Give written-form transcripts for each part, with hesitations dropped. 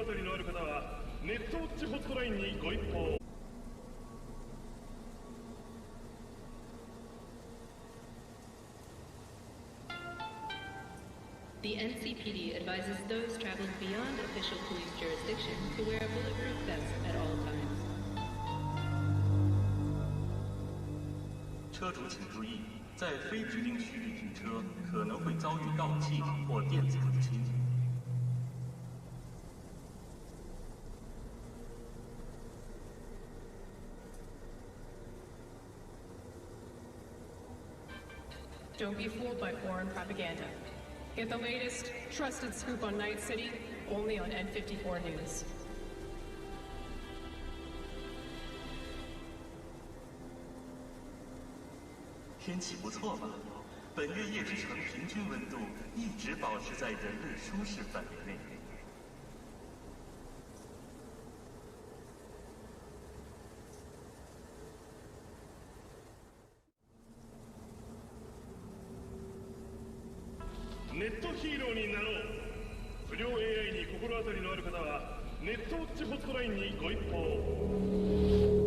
当たりのある方はネットウォッチホットラインにご一報。The NCPD advises those traveling beyond official police jurisdiction to wear a bulletproof vest at all times. 车主请注意，在非指定区域停车可能会遭遇盗窃或电子入侵。Don't be fooled by foreign propaganda. Get the latest, trusted scoop on Night City, only on N54 News. 天气不错吧？本月夜之城平均温度一直保持在人类舒适范围内。ネットヒーローになろう。不良 AI に心当たりのある方はネットウォッチホットラインにご一報。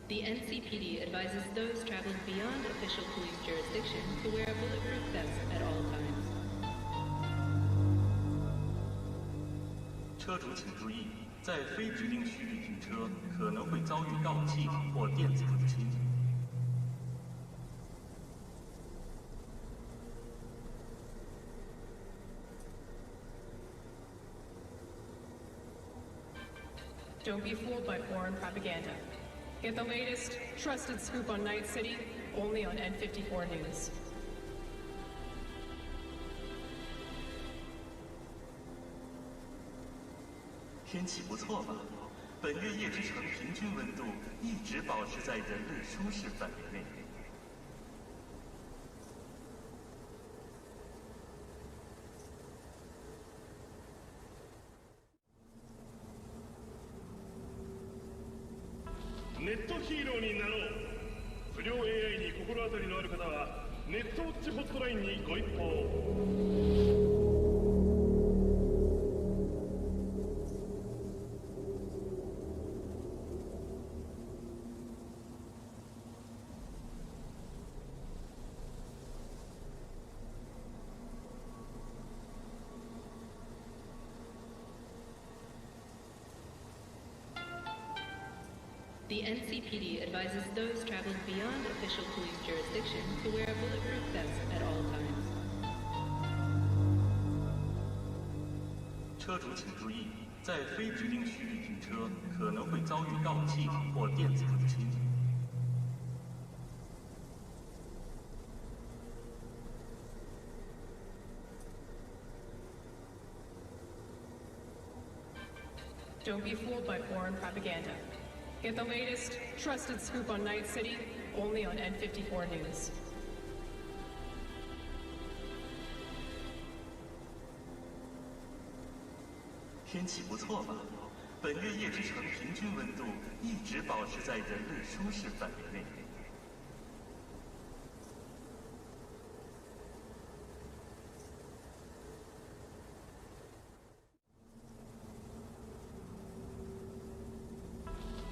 The NCPD advises those traveling beyond official police jurisdiction to wear a bulletproof vest at all times. 车主请注意，在非指定区域停车可能会遭遇盗窃或电子入侵。Don't be fooled by foreign propaganda. Get the latest, trusted scoop on Night City, only on N54 News. 天气不错吧？本月夜之城平均温度一直保持在人类舒适范围内。ネットヒーローになろう。不良 AI に心当たりのある方はネットウォッチホットラインにご一報。The NCPD advises those traveling beyond official police jurisdiction to wear a bulletproof vest at all times. 车主请注意，在非指定区域停车可能会遭遇盗窃或电子入侵。Don't be fooled by foreign propaganda. Get the latest, trusted scoop on Night City, only on N54 News. 天气不错吧？本月夜之城平均温度一直保持在人类舒适范围内。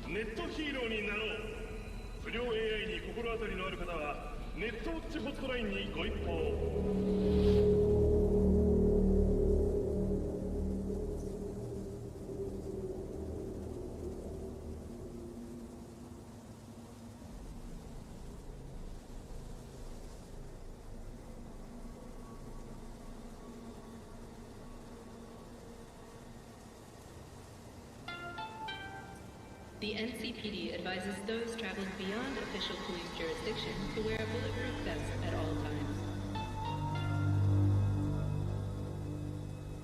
ネットヒーローになろう。不良 AI に心当たりのある方はネットウォッチホットラインにご一報。The NCPD advises those traveling beyond official police jurisdiction to wear a bulletproof vest at all times.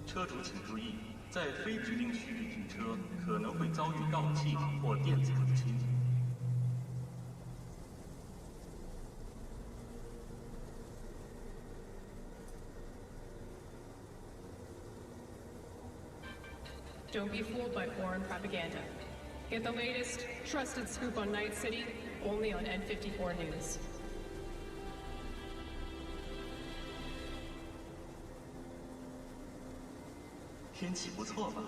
车主请注意，在非指定区域停车可能会遭遇盗窃或电子入侵。Don't be fooled by foreign propaganda. Get the latest, trusted scoop on Night City, only on N54 News. 天气不错吧？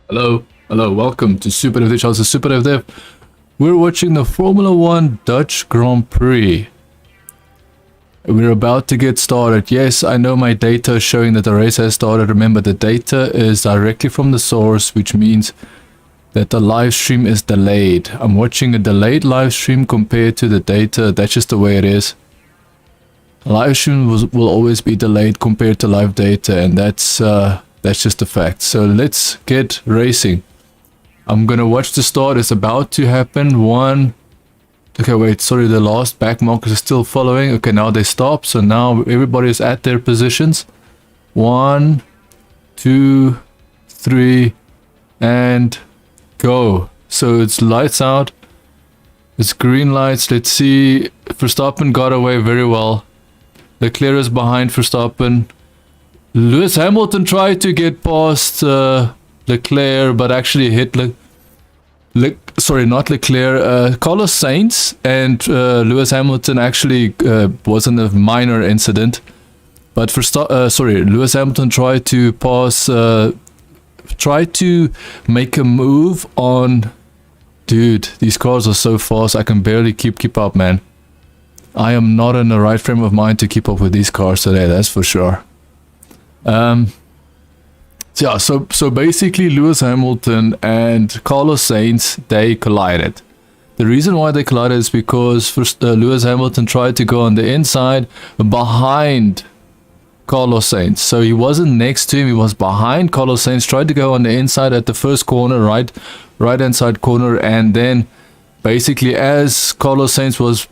Hello, welcome to SuperDude, also SuperDavedev. We're watching the Formula 1 Dutch Grand Prix. We're about to get started. Yes, I know my data is showing that the race has started. Remember, the data is directly from the source, which means that the live stream is delayed. I'm watching a delayed live stream compared to the data. That's just the way it is. Live stream will always be delayed compared to live data, and that's just a fact. So let's get racing. I'm gonna watch the start. It's about to happen. Okay, wait, sorry, the last back markers are still following. Okay, now they stop. So now everybody is at their positions. 1, 2, 3, and go. So it's lights out. It's green lights. Let's see. Verstappen got away very well. Leclerc is behind Verstappen. Lewis Hamilton tried to get past Leclerc, but actually hit not Leclerc, Carlos Sainz, and Lewis Hamilton actually was in a minor incident. But Lewis Hamilton tried to pass, tried to make a move on. Dude, these cars are so fast, I can barely keep up, man. I am not in the right frame of mind to keep up with these cars today, that's for sure. So basically Lewis Hamilton and Carlos Sainz, they collided. The reason why they collided is because first, Lewis Hamilton tried to go on the inside behind Carlos Sainz. So he wasn't next to him, he was behind Carlos Sainz, tried to go on the inside at the first corner, right hand side corner, and then basically as Carlos Sainz was,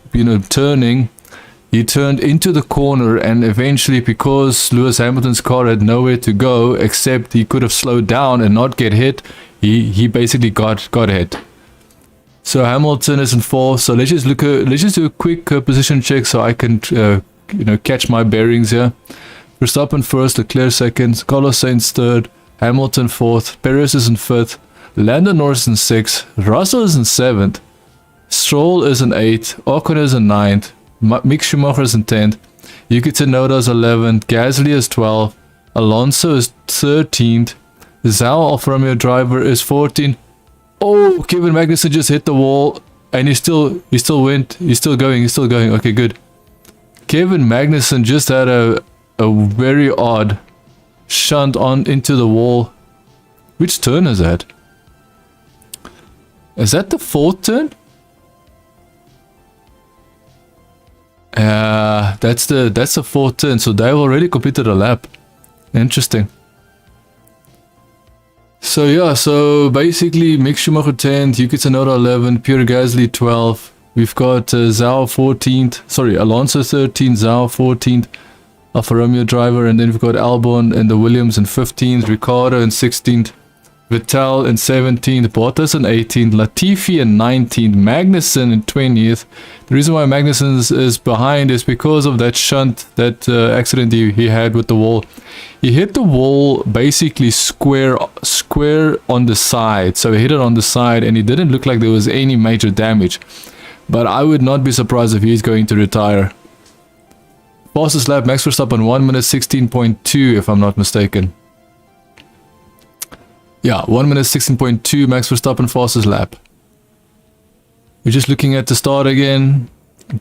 turning, he turned into the corner, and eventually, because Lewis Hamilton's car had nowhere to go except he could have slowed down and not get hit, he basically got hit. So Hamilton is in fourth. So let's just do a quick position check so I can catch my bearings here. Verstappen first, Leclerc second, Carlos Sainz third, Hamilton fourth, Perez is in fifth, Lando Norris in sixth, Russell is in seventh, Stroll is in eighth, Ocon is in ninth, Mick Schumacher is in 10th, Yuki Tsunoda is 11th, Gasly is 12th, Alonso is 13th, Zhou Alfa Romeo driver is 14th. Oh, Kevin Magnussen just hit the wall, and he still went. He's still going. Okay, good. Kevin Magnussen just had a very odd shunt on into the wall. Which turn is that? Is that the fourth turn? That's the fourth turn. So they've already completed a lap. Interesting. So yeah, so basically Mick Schumacher 10th, Yuki Tsunoda 11th, Pierre Gasly 12th. We've got Zhou 14th, sorry, Alonso 13th, Zhou 14th, Alfa Romeo driver, and then we've got Albon and the Williams in 15th, Ricciardo in 16th, Vettel in 17th, Bottas in 18th, Latifi in 19th, Magnussen in 20th. The reason why Magnussen is behind is because of that shunt, that accident he had with the wall. He hit the wall basically square on the side. So he hit it on the side and it didn't look like there was any major damage. But I would not be surprised if he's going to retire. Fastest lap, Max Verstappen 1 minute 16.2 if I'm not mistaken. Yeah, 1 minute 16.2, Max Verstappen fastest lap. We're just looking at the start again,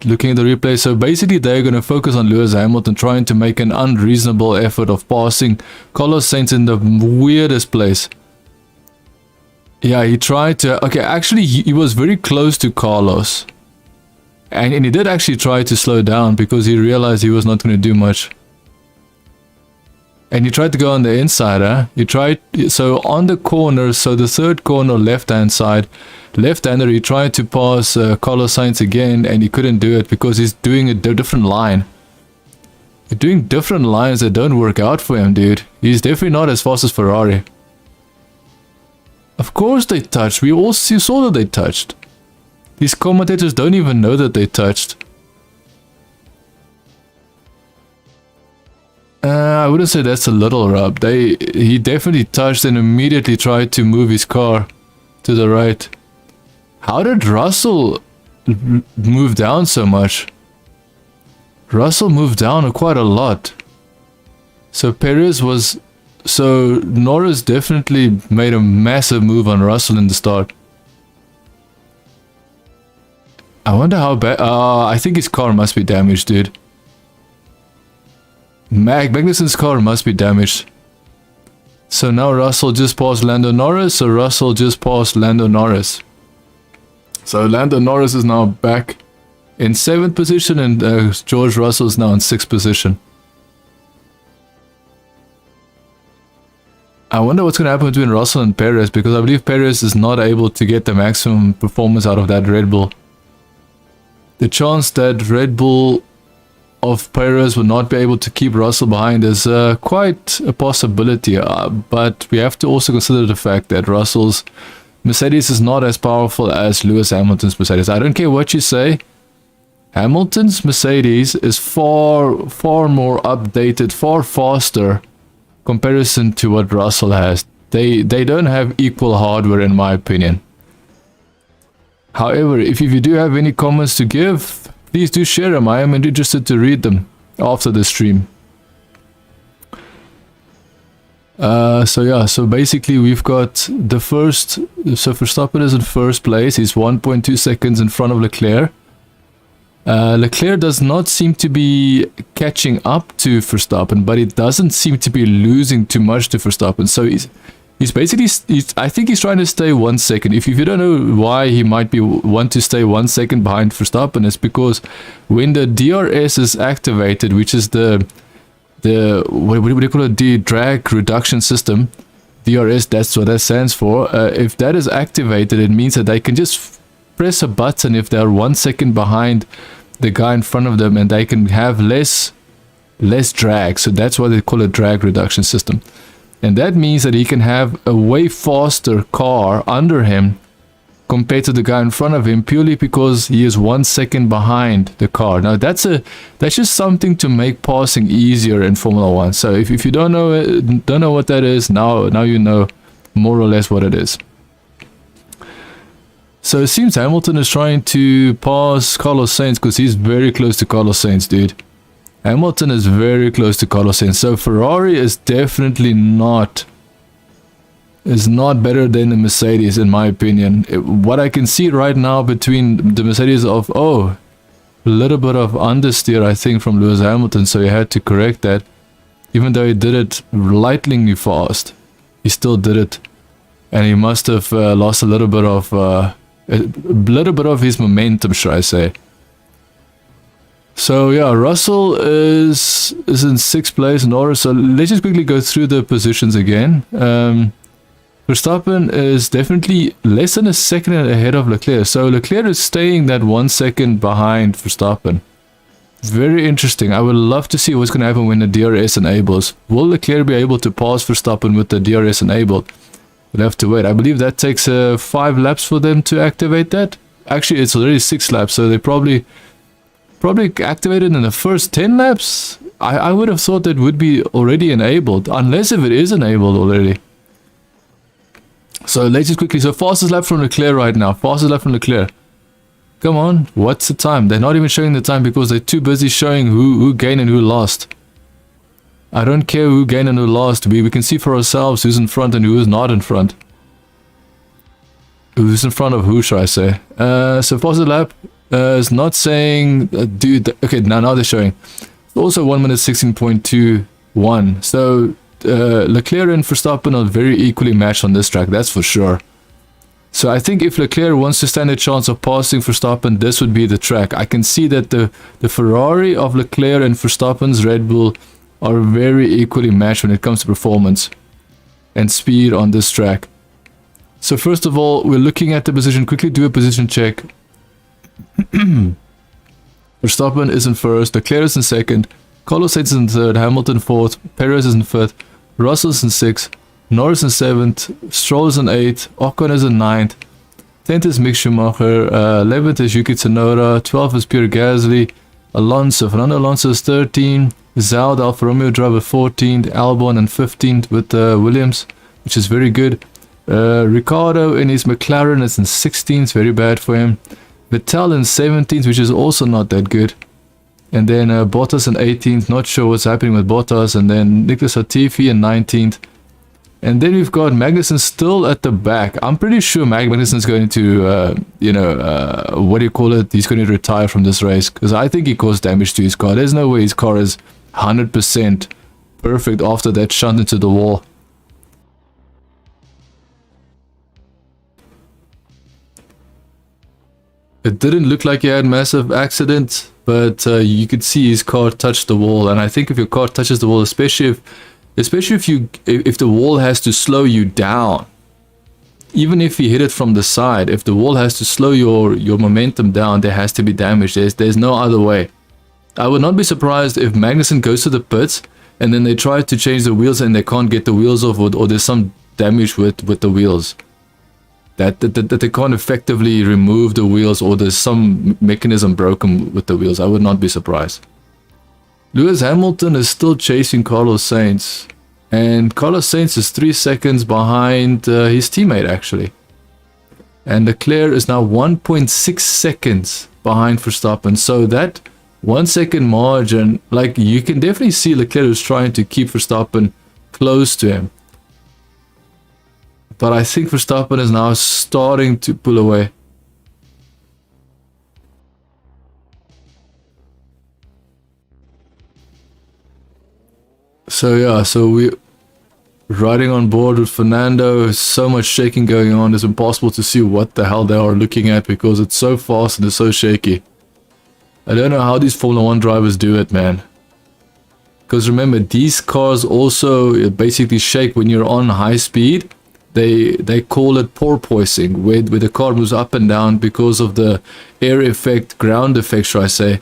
looking at the replay. So basically they're going to focus on Lewis Hamilton trying to make an unreasonable effort of passing Carlos Sainz in the weirdest place. Yeah, he tried to... Okay, actually he was very close to Carlos. And he did actually try to slow down because he realized he was not going to do much. And he tried to go on the inside, huh? He tried, so on the corner, so the third corner left-hand side, left-hander, he tried to pass Carlos Sainz again, and he couldn't do it because he's doing a different line. He's doing different lines that don't work out for him, dude. He's definitely not as fast as Ferrari. Of course they touched. We all saw that they touched. These commentators don't even know that they touched. I wouldn't say that's a little rub. He definitely touched and immediately tried to move his car to the right. How did Russell move down so much? Russell moved down quite a lot. So Norris definitely made a massive move on Russell in the start. I wonder how bad... I think his car must be damaged, dude. Magnussen's car must be damaged. So now Russell just passed Lando Norris. So Russell just passed Lando Norris. So Lando Norris is now back in 7th position, and George Russell is now in 6th position. I wonder what's going to happen between Russell and Perez, because I believe Perez is not able to get the maximum performance out of that Red Bull. The chance that Red Bull of Perez will not be able to keep Russell behind is quite a possibility, but we have to also consider the fact that Russell's Mercedes is not as powerful as Lewis Hamilton's Mercedes. I don't care what you say, Hamilton's Mercedes is far more updated, far faster comparison to what Russell has. They don't have equal hardware in my opinion. However, if you do have any comments to give, please do share them. I am interested to read them after the stream. So basically we've got the first, so Verstappen is in first place. He's 1.2 seconds in front of Leclerc. Leclerc does not seem to be catching up to Verstappen, but he doesn't seem to be losing too much to Verstappen. So he's basically, I think he's trying to stay 1 second. If you don't know why he might want to stay 1 second behind Verstappen, it's because when the DRS is activated, which is the the what do you call it, the drag reduction system, DRS, that's what that stands for. If that is activated, it means that they can just press a button if they're 1 second behind the guy in front of them, and they can have less drag. So that's why they call it drag reduction system. And that means that he can have a way faster car under him compared to the guy in front of him, purely because he is 1 second behind the car. Now that's just something to make passing easier in Formula 1. So if you don't know what that is, now you know more or less what it is. So it seems Hamilton is trying to pass Carlos Sainz because he's very close to Carlos Sainz, dude. Hamilton is very close to Carlos Sainz. So Ferrari is definitely not better than the Mercedes, in my opinion. What I can see right now between the Mercedes of, a little bit of understeer, I think, from Lewis Hamilton, so he had to correct that. Even though he did it lightningly fast, he still did it. And he must have lost a little bit of his momentum, should I say. So yeah, Russell is in 6th place, Norris. So let's just quickly go through the positions again. Verstappen is definitely less than a second ahead of Leclerc. So Leclerc is staying that 1 second behind Verstappen. Very interesting. I would love to see what's going to happen when the DRS enables. Will Leclerc be able to pass Verstappen with the DRS enabled? We'll have to wait. I believe that takes 5 laps for them to activate that. Actually, it's already 6 laps, so they probably activated in the first 10 laps. I would have thought that would be already enabled, unless if it is enabled already. So let's just quickly, so fastest lap from Leclerc right now, fastest lap from Leclerc. Come on, what's the time? They're not even showing the time because they're too busy showing who gained and who lost. I don't care who gained and who lost. We can see for ourselves who's in front and who is not in front. Who's in front of who, should I say. So fastest lap is not saying, dude, okay, now they're showing. Also 1 minute 16.21. So Leclerc and Verstappen are very equally matched on this track, that's for sure. So I think if Leclerc wants to stand a chance of passing Verstappen, this would be the track. I can see that the Ferrari of Leclerc and Verstappen's Red Bull are very equally matched when it comes to performance and speed on this track. So first of all, we're looking at the position. Quickly do a position check. Verstappen is in first, Leclerc is in second, Carlos Sainz is in third, Hamilton fourth, Perez is in fifth, Russell is in sixth, Norris in seventh, Stroll is in eighth, Ocon is in ninth, 10th is Mick Schumacher, 11th is Yuki Tsunoda, 12th is Pierre Gasly, Fernando Alonso is 13th, Zhou, the Alfa Romeo driver, 14th, Albon and 15th with Williams, which is very good. Ricardo in his McLaren is in 16th, very bad for him. Vettel in 17th, which is also not that good. And then Bottas in 18th, not sure what's happening with Bottas. And then Nicholas Latifi in 19th. And then we've got Magnussen still at the back. I'm pretty sure Magnussen's going to, what do you call it? He's going to retire from this race. Because I think he caused damage to his car. There's no way his car is 100% perfect after that shunt into the wall. It didn't look like he had massive accident, but you could see his car touched the wall. And I think if your car touches the wall, especially if the wall has to slow you down, even if you hit it from the side, if the wall has to slow your momentum down, there has to be damage. There's no other way. I would not be surprised if Magnussen goes to the pits and then they try to change the wheels and they can't get the wheels off, or there's some damage with the wheels. That they can't effectively remove the wheels, or there's some mechanism broken with the wheels. I would not be surprised. Lewis Hamilton is still chasing Carlos Sainz, and Carlos Sainz is 3 seconds behind his teammate actually. And Leclerc is now 1.6 seconds behind Verstappen. So that 1 second margin, like, you can definitely see Leclerc is trying to keep Verstappen close to him. But I think Verstappen is now starting to pull away. So yeah, so we're riding on board with Fernando. So much shaking going on. It's impossible to see what the hell they are looking at because it's so fast and it's so shaky. I don't know how these Formula 1 drivers do it, man. Because remember, these cars also basically shake when you're on high speed. They call it porpoising, where the car moves up and down because of the air effect, ground effect, should I say.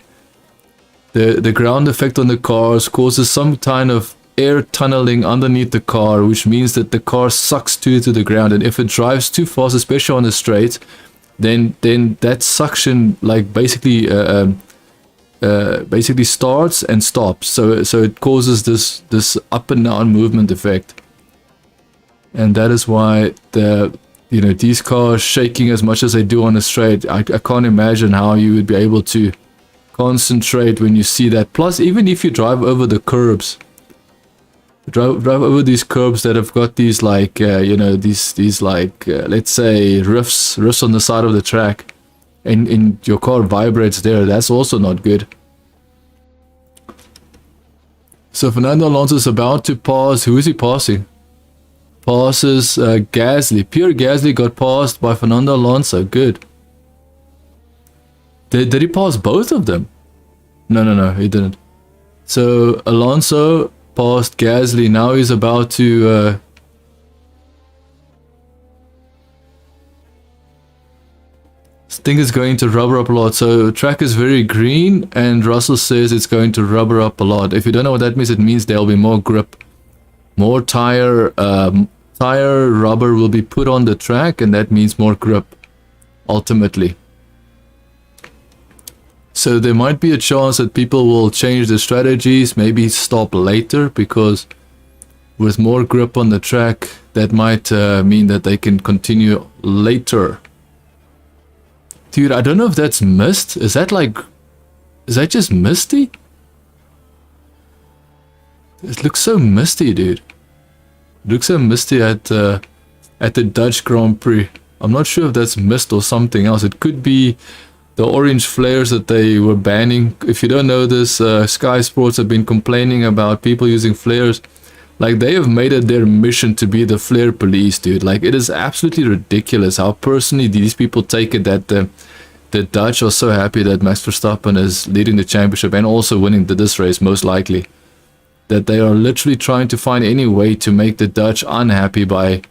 The ground effect on the cars causes some kind of air tunneling underneath the car, which means that the car sucks to the ground, and if it drives too fast, especially on the straight, then that suction like basically starts and stops. So it causes this up and down movement effect. And that is why these cars shaking as much as they do on the straight, I can't imagine how you would be able to concentrate when you see that. Plus, even if you drive over the curbs, drive over these curbs that have got these like these like let's say riffs on the side of the track, and your car vibrates there, that's also not good. So Fernando Alonso is about to pass. Who is he passing? Passes Gasly. Pierre Gasly got passed by Fernando Alonso. Good. Did he pass both of them? No, he didn't. So Alonso passed Gasly. Now he's about to this thing is going to rubber up a lot. So track is very green, and Russell says it's going to rubber up a lot. If you don't know what that means, it means there'll be more grip. More tire rubber will be put on the track, and that means more grip ultimately. So there might be a chance that people will change their strategies, maybe stop later, because with more grip on the track, that might mean that they can continue later. Dude, I don't know if that's mist. Is that just misty? It looks so misty, dude. It looks so misty at the Dutch Grand Prix. I'm not sure if that's mist or something else. It could be the orange flares that they were banning. If you don't know this, Sky Sports have been complaining about people using flares. Like, they have made it their mission to be the flare police, dude. Like, it is absolutely ridiculous how personally these people take it that the Dutch are so happy that Max Verstappen is leading the championship and also winning this race, most likely. That they are literally trying to find any way to make the Dutch unhappy by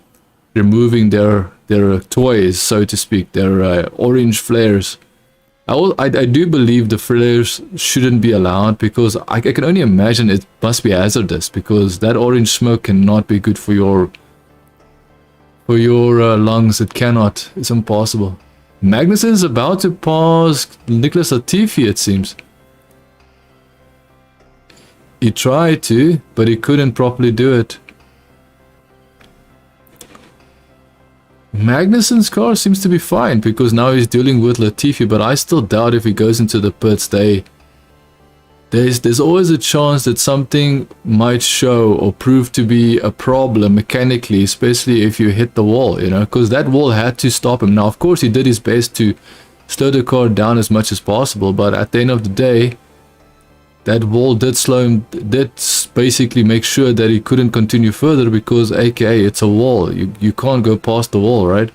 removing their toys, so to speak, their orange flares. I do believe the flares shouldn't be allowed, because I can only imagine it must be hazardous, because that orange smoke cannot be good for your lungs. It cannot. It's impossible. Magnussen is about to pass Nicholas Latifi, it seems. He tried to, but he couldn't properly do it. Magnussen's car seems to be fine, because now he's dealing with Latifi, but I still doubt if he goes into the pits, there's always a chance that something might show or prove to be a problem mechanically, especially if you hit the wall, you know, because that wall had to stop him. Now, of course, he did his best to slow the car down as much as possible, but at the end of the day, that wall did slow him, did basically make sure that he couldn't continue further, because aka it's a wall. You can't go past the wall, right?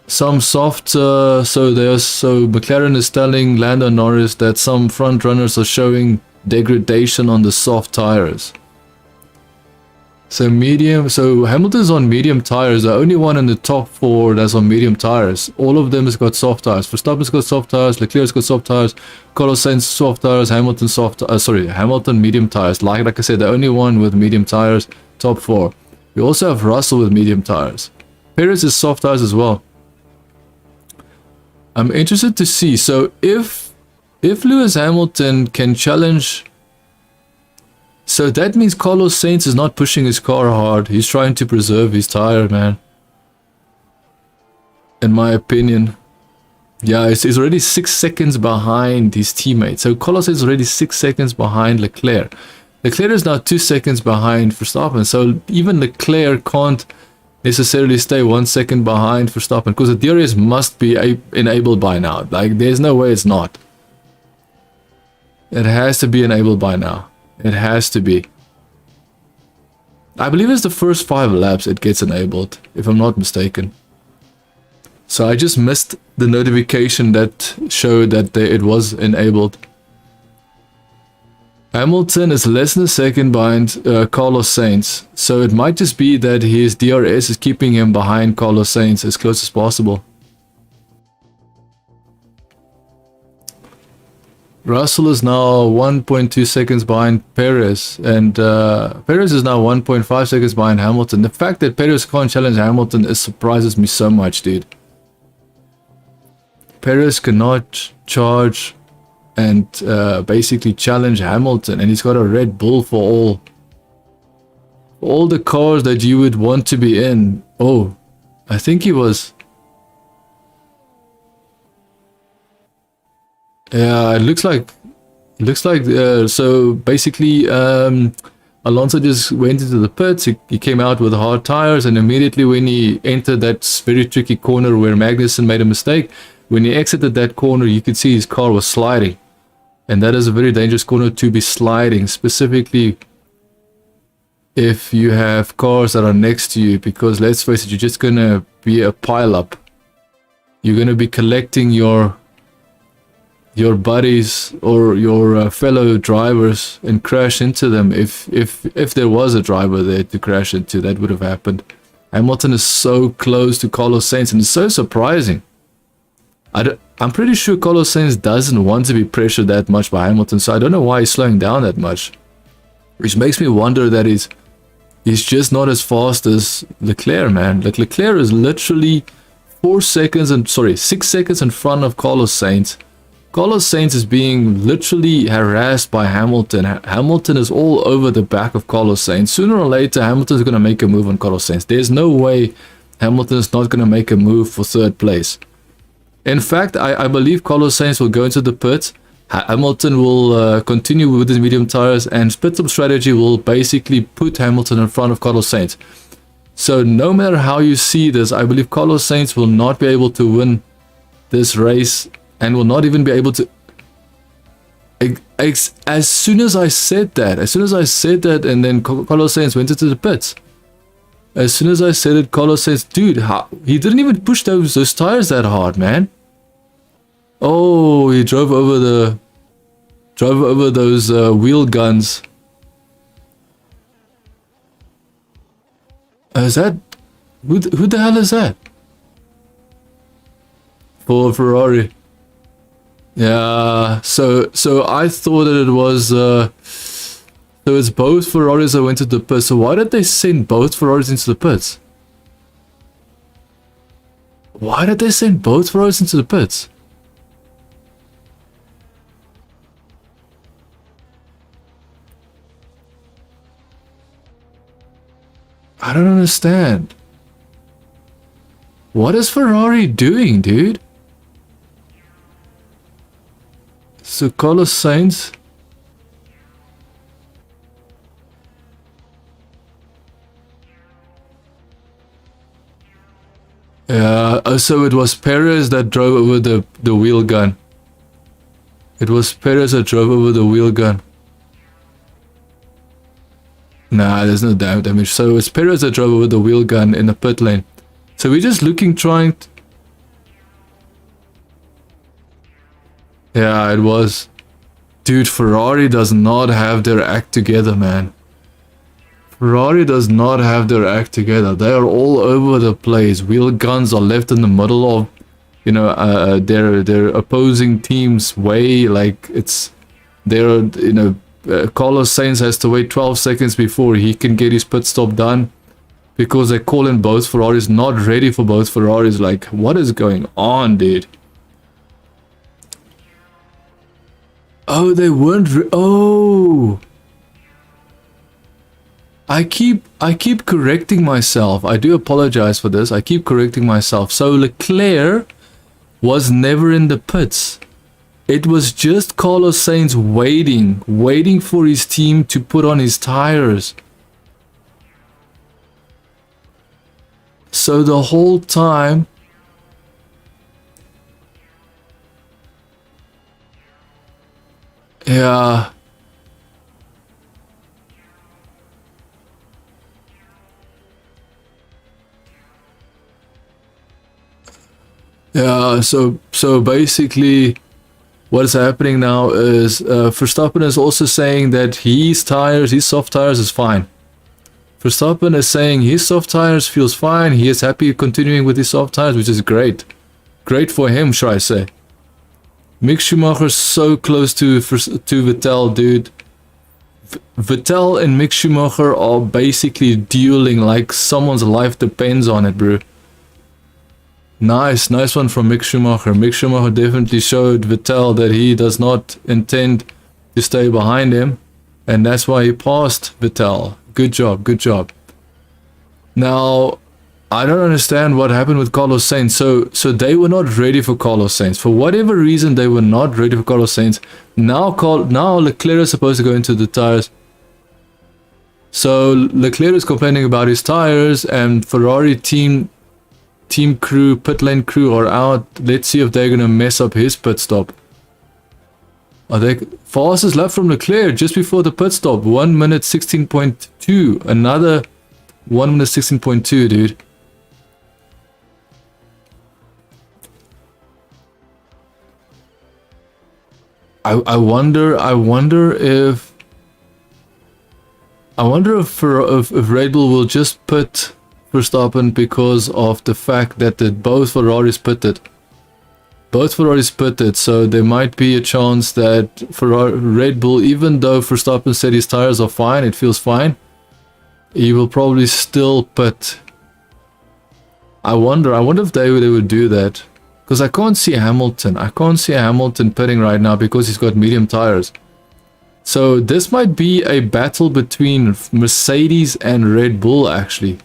Some soft, so McLaren is telling Lando Norris that some front runners are showing degradation on the soft tires. So Hamilton's on medium tires. The only one in the top 4 that's on medium tires. All of them has got soft tires. Verstappen's got soft tires, Leclerc's got soft tires, Carlos Sainz soft tires, Hamilton medium tires. Like I said, the only one with medium tires, top 4. We also have Russell with medium tires. Perez is soft tires as well. I'm interested to see. So if Lewis Hamilton can challenge, so that means Carlos Sainz is not pushing his car hard. He's trying to preserve his tire, man. In my opinion. Yeah, he's already 6 seconds behind his teammate. So Carlos is already 6 seconds behind Leclerc. Leclerc is now 2 seconds behind Verstappen. So even Leclerc can't necessarily stay 1 second behind Verstappen, because the DRS must be enabled by now. Like, there's no way it's not. It has to be enabled by now. It has to be. I believe it's the first 5 laps it gets enabled, if I'm not mistaken. So I just missed the notification that showed that it was enabled. Hamilton is less than a second behind Carlos Sainz, so it might just be that his DRS is keeping him behind Carlos Sainz as close as possible. Russell is now 1.2 seconds behind Perez, and Perez is now 1.5 seconds behind Hamilton. The fact that Perez can't challenge Hamilton surprises me so much, dude. Perez cannot charge and basically challenge Hamilton, and he's got a Red Bull for all the cars that you would want to be in. Oh, I think he was... Yeah, it looks like so basically Alonso just went into the pits. He came out with hard tires, and immediately when he entered that very tricky corner where Magnussen made a mistake, when he exited that corner, you could see his car was sliding. And that is a very dangerous corner to be sliding, specifically if you have cars that are next to you, because let's face it, you're just going to be a pile-up. You're going to be collecting your buddies or your fellow drivers and crash into them. If there was a driver there to crash into, that would have happened. Hamilton is so close to Carlos Sainz, and it's so surprising. I'm pretty sure Carlos Sainz doesn't want to be pressured that much by Hamilton, so I don't know why he's slowing down that much. Which makes me wonder that he's just not as fast as Leclerc, man. Like, Leclerc is literally 6 seconds in front of Carlos Sainz. Carlos Sainz is being literally harassed by Hamilton. Hamilton is all over the back of Carlos Sainz. Sooner or later, Hamilton is going to make a move on Carlos Sainz. There's no way Hamilton is not going to make a move for third place. In fact, I believe Carlos Sainz will go into the pits. Hamilton will continue with his medium tires, and pit stop strategy will basically put Hamilton in front of Carlos Sainz. So no matter how you see this, I believe Carlos Sainz will not be able to win this race, and will not even be able to... As soon as I said that, and then Carlos Sainz went into the pits. As soon as I said it, Carlos Sainz, dude, he didn't even push those tires that hard, man. Oh, he drove over those wheel guns. Is that... Who the hell is that? For Ferrari. Yeah, so I thought that it was... so it's both Ferraris that went to the pits. So why did they send both Ferraris into the pits? Why did they send both Ferraris into the pits? I don't understand. What is Ferrari doing, dude? So Carlos Sainz... Yeah, so it was Perez that drove over the wheel gun. It was Perez that drove over the wheel gun. Nah, there's no damage. So it's Perez that drove over the wheel gun in the pit lane. So we're just trying... Yeah, it was. Dude, Ferrari does not have their act together, man. Ferrari does not have their act together. They are all over the place. Wheel guns are left in the middle of, you know, their opposing team's way. Like, it's... They're, you know... Carlos Sainz has to wait 12 seconds before he can get his pit stop done, because they call in both Ferraris, not ready for both Ferraris. Like, what is going on, dude? Oh, they weren't oh, I keep correcting myself. I do apologize for this. I keep correcting myself. So Leclerc was never in the pits. It was just Carlos Sainz waiting for his team to put on his tires. So the whole time... Yeah. Yeah, so basically... what is happening now is Verstappen is also saying that his soft tires is fine. Verstappen is saying his soft tires feels fine. He is happy continuing with his soft tires, which is great. Great for him, should I say. Mick Schumacher so close to Vettel, dude. Vettel and Mick Schumacher are basically dueling like someone's life depends on it, bro. Nice one from Mick Schumacher. Mick Schumacher definitely showed Vettel that he does not intend to stay behind him, and that's why he passed Vettel. Good job. Now, I don't understand what happened with Carlos Sainz. So they were not ready for Carlos Sainz. For whatever reason, they were not ready for Carlos Sainz. Now Leclerc is supposed to go into the tires. So Leclerc is complaining about his tires, and Ferrari team crew, pit lane crew are out. Let's see if they're gonna mess up his pit stop. Are they fastest lap from Leclerc just before the pit stop? 1 minute 16.2. Another 1 minute 16.2, dude. I wonder if Red Bull will just put Verstappen because of the fact that both Ferraris pitted. So there might be a chance that Red Bull, even though Verstappen said his tires are fine, it feels fine, he will probably still pit. I wonder if they would do that. Because I can't see Hamilton. Pitting right now because he's got medium tires. So this might be a battle between Mercedes and Red Bull, actually.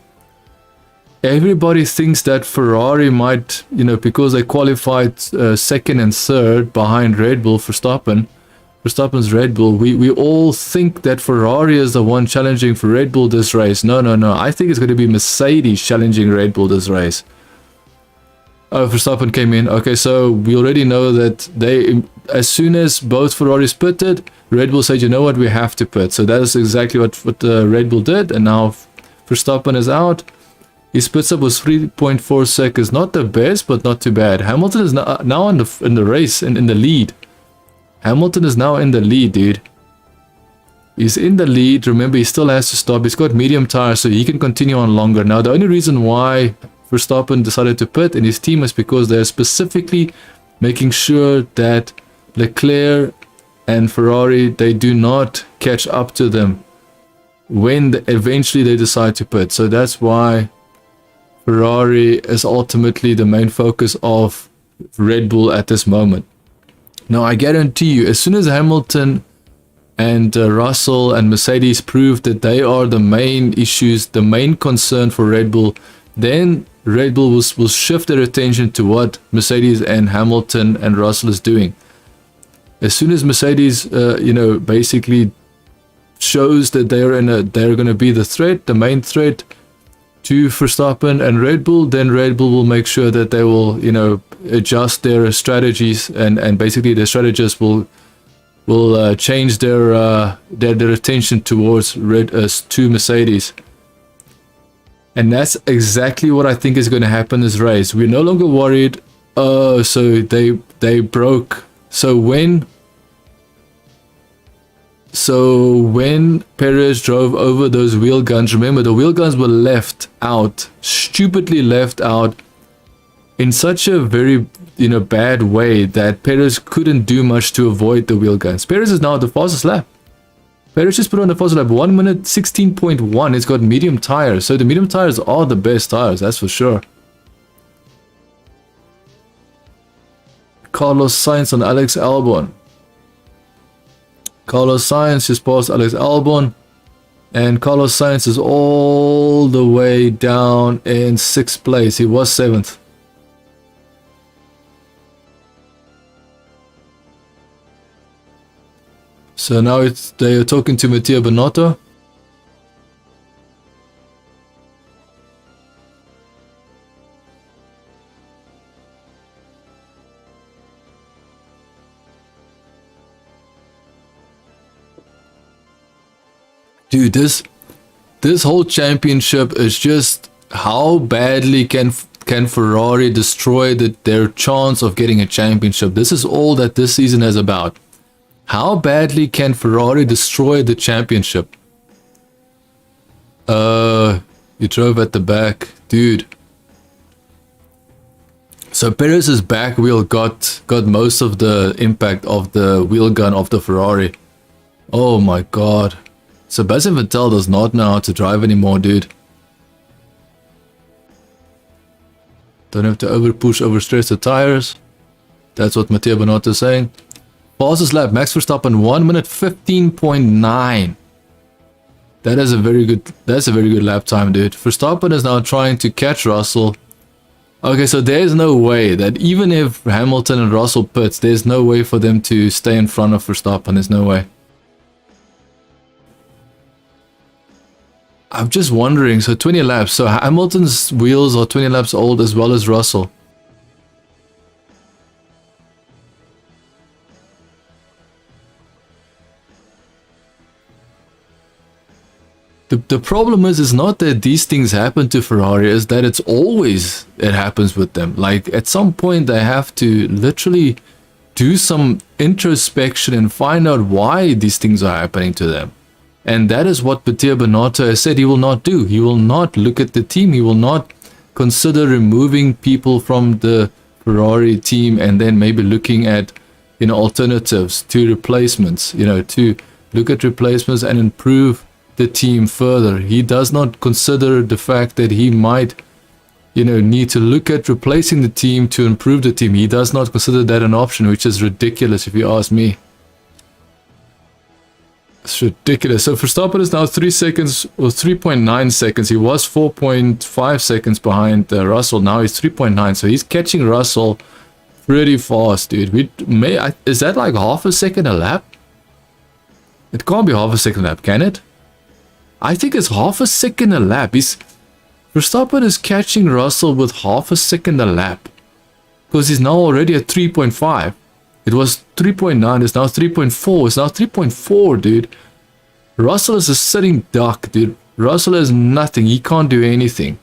Everybody thinks that Ferrari might, because they qualified second and third behind Red Bull, Verstappen's Red Bull. We all think that Ferrari is the one challenging for Red Bull this race. No. I think it's going to be Mercedes challenging Red Bull this race. Oh, Verstappen came in. Okay, so we already know that as soon as both Ferraris pitted, Red Bull said, you know what, we have to pit. So that is exactly what Red Bull did. And now Verstappen is out. His pit stop was 3.4 seconds. Not the best, but not too bad. Hamilton is now in the race and in the lead. Hamilton is now in the lead, dude. He's in the lead. Remember, he still has to stop. He's got medium tires, so he can continue on longer. Now, the only reason why Verstappen decided to pit in his team is because they're specifically making sure that Leclerc and Ferrari, they do not catch up to them when eventually they decide to pit. So that's why Ferrari is ultimately the main focus of Red Bull at this moment. Now, I guarantee you, as soon as Hamilton and Russell and Mercedes prove that they are the main issues, the main concern for Red Bull, then Red Bull will shift their attention to what Mercedes and Hamilton and Russell is doing. As soon as Mercedes, basically shows that they're going to be the main threat to Verstappen and Red Bull, then Red Bull will make sure that they will, adjust their strategies, and basically their strategists will change their attention towards to Mercedes. And that's exactly what I think is going to happen this race. We're no longer worried. Oh, so they broke. So when Perez drove over those wheel guns, remember the wheel guns were left out, stupidly left out in such a very bad way that Perez couldn't do much to avoid the wheel guns. Perez is now at the fastest lap. Perez just put on the fastest lap, 1 minute 16.1. It's got medium tires, so the medium tires are the best tires, that's for sure. Carlos Sainz on Alex Albon. Carlos Sainz just passed Alex Albon, and Carlos Sainz is all the way down in 6th place. He was 7th. So now they are talking to Mattia Binotto. Dude, this whole championship is just how badly can can Ferrari destroy their chance of getting a championship? This is all that this season is about. How badly can Ferrari destroy the championship? You drove at the back, dude. So Perez's back wheel got most of the impact of the wheel gun of the Ferrari. Oh my god. Sebastian Vettel does not know how to drive anymore, dude. Don't have to overstress the tires. That's what Mattia Binotto is saying. Fastest lap, Max Verstappen, 1 minute 15.9. That is a very good lap time, dude. Verstappen is now trying to catch Russell. Okay, so there's no way that even if Hamilton and Russell pits, there's no way for them to stay in front of Verstappen. There's no way. I'm just wondering, so 20 laps. So Hamilton's wheels are 20 laps old as well as Russell. The problem is not that these things happen to Ferrari, is that it happens with them. Like at some point they have to literally do some introspection and find out why these things are happening to them. And that is what Mattia Binotto has said he will not do. He will not look at the team. He will not consider removing people from the Ferrari team and then maybe looking at, alternatives to replacements, to look at replacements and improve the team further. He does not consider the fact that he might, need to look at replacing the team to improve the team. He does not consider that an option, which is ridiculous if you ask me. It's ridiculous. So Verstappen is now 3 seconds or 3.9 seconds. He was 4.5 seconds behind Russell. Now he's 3.9. So he's catching Russell pretty fast, dude. Is that like half a second a lap? It can't be half a second a lap, can it? I think it's half a second a lap. Verstappen is catching Russell with half a second a lap. Because he's now already at 3.5. It was 3.9, it's now 3.4, it's now 3.4, dude. Russell is a sitting duck, dude. Russell is nothing, he can't do anything.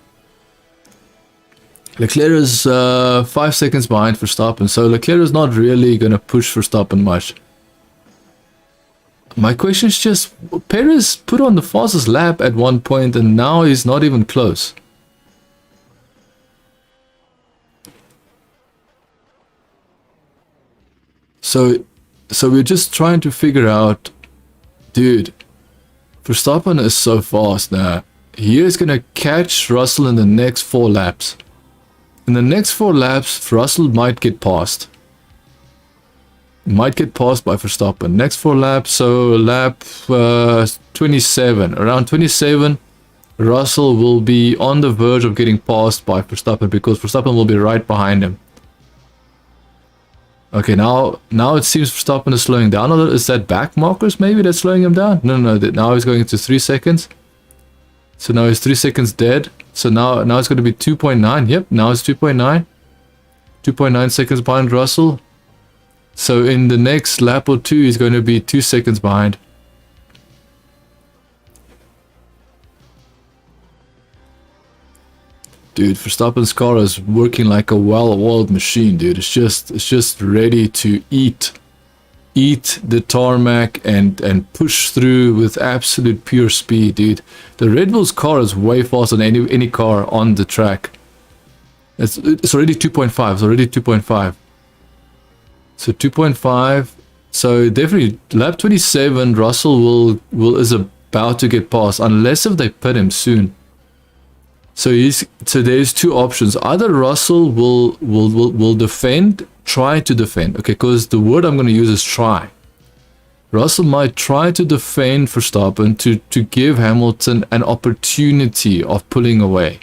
Leclerc is 5 seconds behind Verstappen, so Leclerc is not really going to push Verstappen much. My question is just, Perez put on the fastest lap at one point and now he's not even close. So we're just trying to figure out, dude, Verstappen is so fast now. He is going to catch Russell in the next 4 laps. In the next 4 laps, Russell might get passed. Might get passed by Verstappen. Next 4 laps, so lap 27. Around 27, Russell will be on the verge of getting passed by Verstappen because Verstappen will be right behind him. Okay, now it seems Verstappen is slowing down a little. Is that back markers maybe that's slowing him down? No, now he's going to 3 seconds. So now he's 3 seconds dead. So now it's going to be 2.9. Yep, now it's 2.9. 2.9 seconds behind Russell. So in the next lap or 2, he's going to be 2 seconds behind. Dude, Verstappen's car is working like a well-oiled machine, dude. It's just ready to eat the tarmac and push through with absolute pure speed, dude. The Red Bull's car is way faster than any car on the track. It's already 2.5. It's already 2.5. So 2.5. So definitely lap 27, Russell is about to get past unless if they pit him soon. So there's 2 options. Either Russell will defend, try to defend. Okay, because the word I'm going to use is try. Russell might try to defend Verstappen to give Hamilton an opportunity of pulling away.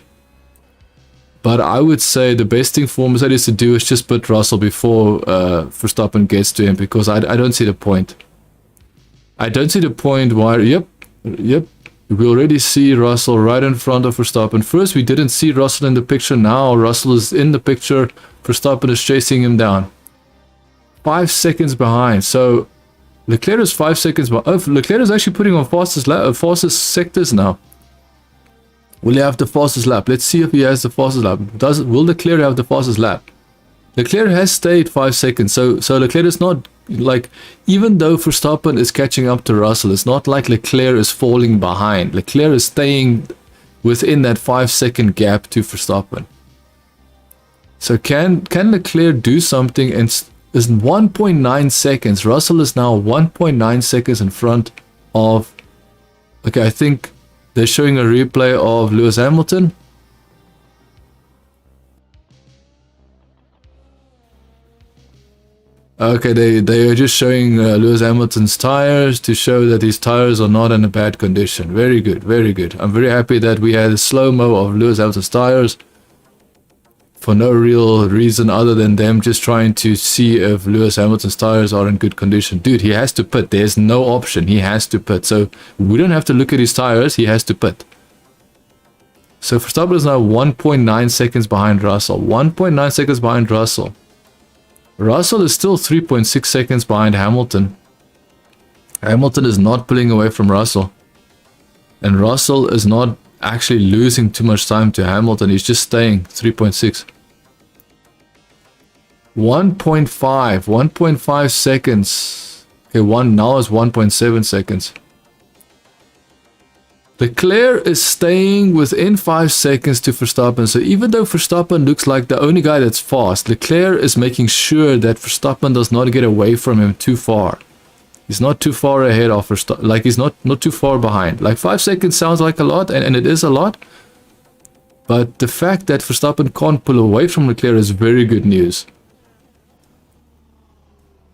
But I would say the best thing for Mercedes to do is just put Russell before Verstappen gets to him, because I don't see the point. I don't see the point why... Yep. We already see Russell right in front of Verstappen. First, we didn't see Russell in the picture. Now, Russell is in the picture. Verstappen is chasing him down. 5 seconds behind. So, Leclerc is 5 seconds behind. Oh, Leclerc is actually putting on fastest sectors now. Will he have the fastest lap? Let's see if he has the fastest lap. Will Leclerc have the fastest lap? Leclerc has stayed 5 seconds, so Leclerc is not like, even though Verstappen is catching up to Russell, it's not like Leclerc is falling behind. Leclerc is staying within that 5-second gap to Verstappen. So can Leclerc do something? And is 1.9 seconds. Russell is now 1.9 seconds in front of. Okay, I think they're showing a replay of Lewis Hamilton. Okay, they are just showing Lewis Hamilton's tires to show that his tires are not in a bad condition. Very good, very good. I'm very happy that we had a slow-mo of Lewis Hamilton's tires for no real reason other than them just trying to see if Lewis Hamilton's tires are in good condition. Dude, he has to pit. There's no option. He has to pit. So we don't have to look at his tires. He has to pit. So Verstappen is now 1.9 seconds behind Russell. 1.9 seconds behind Russell. Russell is still 3.6 seconds behind Hamilton. Hamilton is not pulling away from Russell. And Russell is not actually losing too much time to Hamilton. He's just staying 3.6. 1.5 seconds. Okay, now is 1.7 seconds. Leclerc is staying within 5 seconds to Verstappen. So even though Verstappen looks like the only guy that's fast, Leclerc is making sure that Verstappen does not get away from him too far. He's not too far ahead of Verstappen. Like, he's not too far behind. Like, 5 seconds sounds like a lot, and it is a lot. But the fact that Verstappen can't pull away from Leclerc is very good news.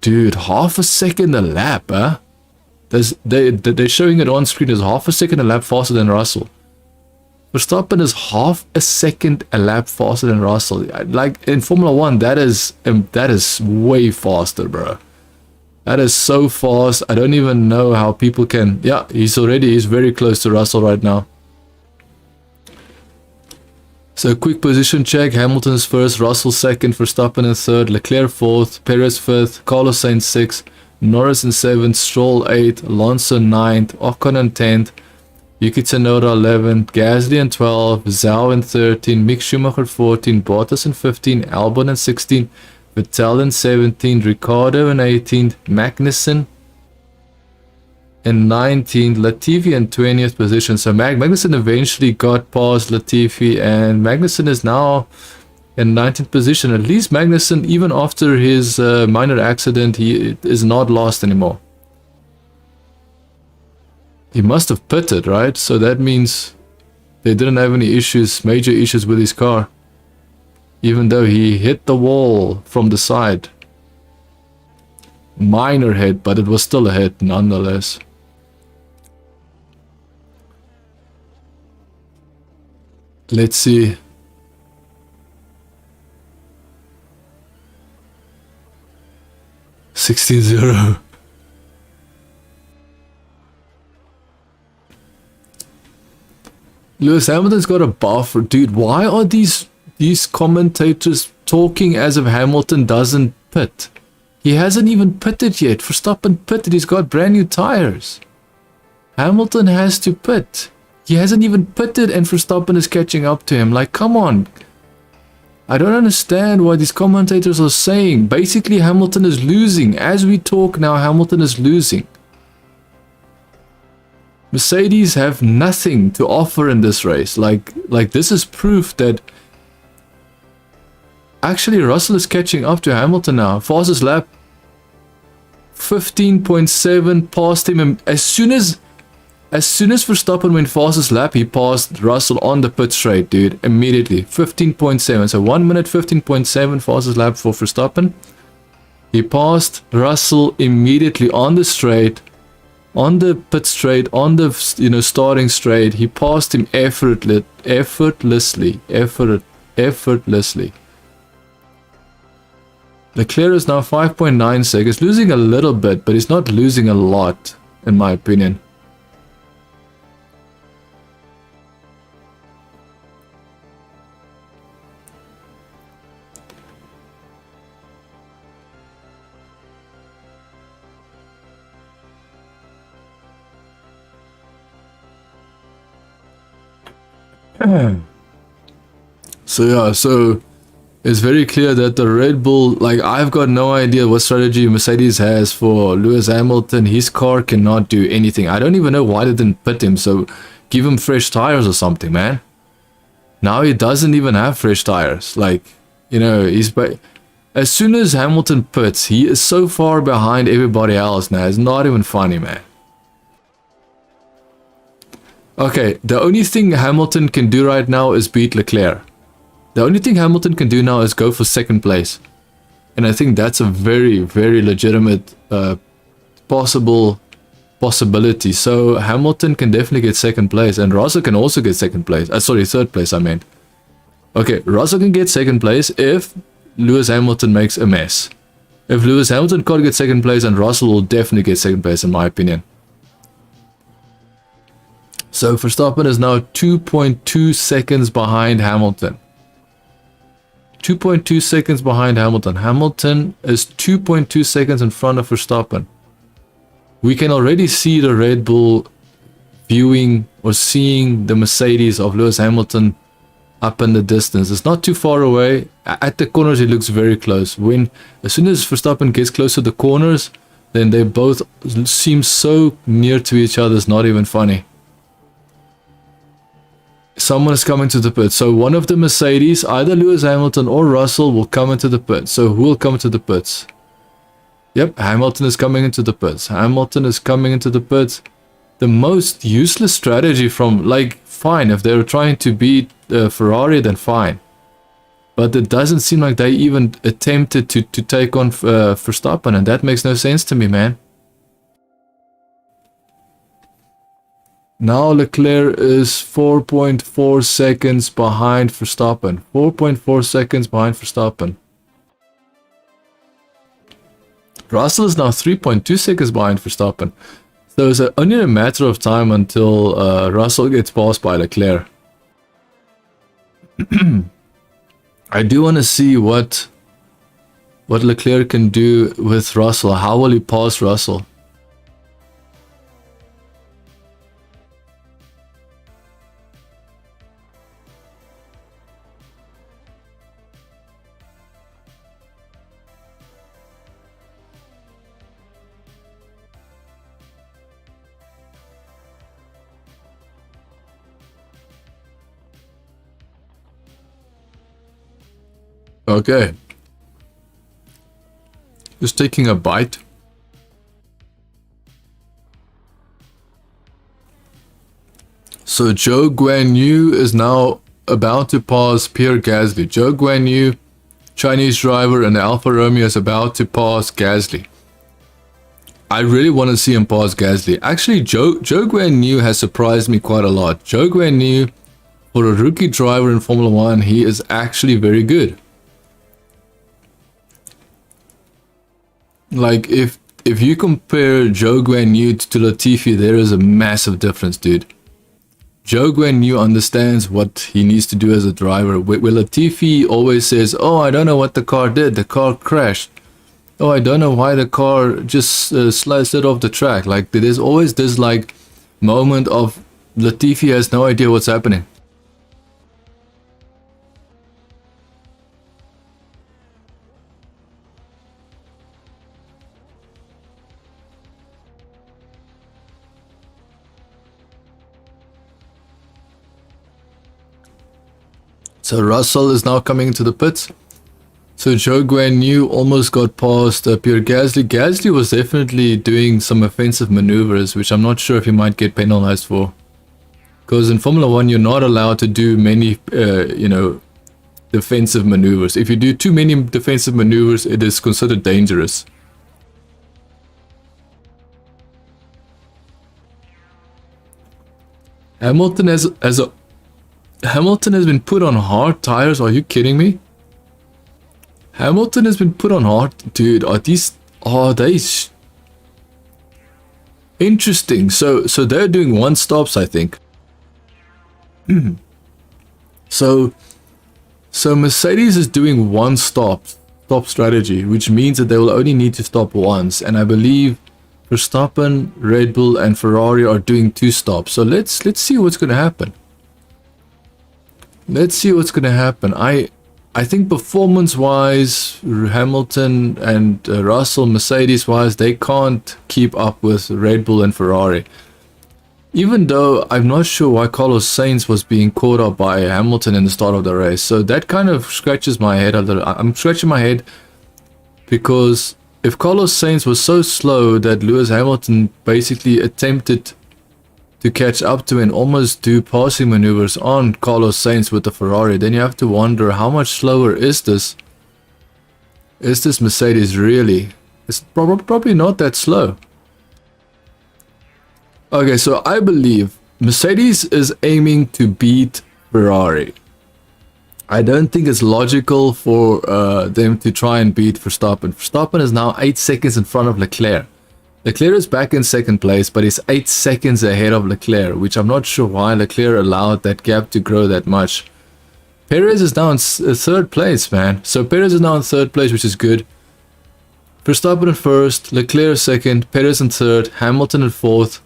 Dude, half a second a lap, huh? They're showing it on screen as half a second a lap faster than Russell. Verstappen is half a second a lap faster than Russell. Like, in Formula 1, that is way faster, bro. That is so fast. I don't even know how people can. Yeah, he's very close to Russell right now. So quick position check. Hamilton's first, Russell second, Verstappen in third, Leclerc fourth, Perez fifth, Carlos Sainz sixth, Norris in seventh, Stroll 8th, Alonso 9th, Ocon in 10th, Yuki Tsunoda 11th, Gasly in 12th, Zhou in 13th, Mick Schumacher 14th, Bottas in 15th, Albon in 16th, Vettel in 17th, Ricciardo in 18th, Magnussen in 19th, Latifi in 20th position. So Magnussen eventually got past Latifi, and Magnussen is now in 19th position. At least Magnussen, even after his minor accident, he is not lost anymore. He must have pitted, right? So that means they didn't have any issues, major issues with his car. Even though he hit the wall from the side. Minor hit, but it was still a hit nonetheless. Let's see. 16-0. Lewis Hamilton's got a buffer. Dude, why are these commentators talking as if Hamilton doesn't pit? He hasn't even pitted yet. Verstappen pitted. He's got brand new tires. Hamilton has to pit. He hasn't even pitted and Verstappen is catching up to him. Like, come on. I don't understand what these commentators are saying. Basically, Hamilton is losing. As we talk now, Hamilton is losing. Mercedes have nothing to offer in this race. Like this is proof that actually Russell is catching up to Hamilton now. Fastest lap 15.7, passed him as soon as Verstappen went fastest lap, he passed Russell on the pit straight, dude, immediately. 15.7, so 1 minute 15.7 fastest lap for Verstappen. He passed Russell immediately on the straight, on the pit straight, on the starting straight. He passed him effortlessly. Leclerc is now 5.9 seconds, losing a little bit, but he's not losing a lot, in my opinion. So yeah, so it's very clear that the Red Bull, like, I've got no idea what strategy Mercedes has for Lewis Hamilton. His car cannot do anything. I don't even know why they didn't pit him, so give him fresh tires or something, man. Now he doesn't even have fresh tires. Like, you know, as soon as Hamilton pits, he is so far behind everybody else now. It's not even funny, man. Okay, the only thing Hamilton can do right now is beat Leclerc. The only thing Hamilton can do now is go for second place. And I think that's a very, very legitimate possibility. So Hamilton can definitely get second place. And Russell can also get second place. Sorry, third place, I meant. Okay, Russell can get second place if Lewis Hamilton makes a mess. If Lewis Hamilton can't get second place, and Russell will definitely get second place, in my opinion. So Verstappen is now 2.2 seconds behind Hamilton. 2.2 seconds behind Hamilton. Hamilton is 2.2 seconds in front of Verstappen. We can already see the Red Bull viewing or seeing the Mercedes of Lewis Hamilton up in the distance. It's not too far away. At the corners it looks very close. As soon as Verstappen gets close to the corners, then they both seem so near to each other, it's not even funny. Someone is coming to the pit. So one of the Mercedes, either Lewis Hamilton or Russell, will come into the pit. So who will come into the pits? Yep, Hamilton is coming into the pits. Hamilton is coming into the pits. The most useless strategy from, like, fine, if they're trying to beat Ferrari, then fine. But it doesn't seem like they even attempted to take on Verstappen, and that makes no sense to me, man. Now Leclerc is 4.4 seconds behind Verstappen. 4.4 seconds behind Verstappen. Russell is now 3.2 seconds behind Verstappen. So it's only a matter of time until Russell gets passed by Leclerc. I do want to see what Leclerc can do with Russell. How will he pass Russell? Okay. Just taking a bite. So Zhou Guanyu is now about to pass Pierre Gasly. Zhou Guanyu, Chinese driver, and Alfa Romeo is about to pass Gasly. I really want to see him pass Gasly. Actually, Zhou Guanyu has surprised me quite a lot. Zhou Guanyu, for a rookie driver in Formula 1, he is actually very good. Like, if you compare Zhou Guanyu to Latifi, there is a massive difference, dude. Zhou Guanyu understands what he needs to do as a driver. Where Latifi always says, oh, I don't know what the car did. The car crashed. Oh, I don't know why the car just sliced it off the track. Like, there's always this, like, moment of Latifi has no idea what's happening. So Russell is now coming into the pits. So Zhou Guanyu almost got past Pierre Gasly. Gasly was definitely doing some offensive maneuvers, which I'm not sure if he might get penalized for. Because in Formula 1, you're not allowed to do many, defensive maneuvers. If you do too many defensive maneuvers, it is considered dangerous. Hamilton has been put on hard tires. Are you kidding me? Hamilton has been put on hard. Dude, are they interesting? So they're doing one stops, I think. So Mercedes is doing one stop strategy, which means that they will only need to stop once. And I believe Verstappen, Red Bull, and Ferrari are doing two stops. So let's see what's going to happen. let's see what's going to happen. I think performance-wise, Hamilton and Russell, Mercedes-wise, they can't keep up with Red Bull and Ferrari. Even though I'm not sure why Carlos Sainz was being caught up by Hamilton in the start of the race. So that kind of scratches my head a little. I'm scratching my head because if Carlos Sainz was so slow that Lewis Hamilton basically attempted to catch up to and almost do passing maneuvers on Carlos Sainz with the Ferrari, then you have to wonder how much slower is this? Is this Mercedes really? It's probably not that slow. Okay, so I believe Mercedes is aiming to beat Ferrari. I don't think it's logical for them to try and beat Verstappen. Verstappen is now 8 seconds in front of Leclerc. Leclerc is back in second place, but he's 8 seconds ahead of Leclerc, which I'm not sure why Leclerc allowed that gap to grow that much. Perez is now in third place, man. So Perez is now in third place, which is good. Verstappen in first, Leclerc second, Perez in third, Hamilton in fourth,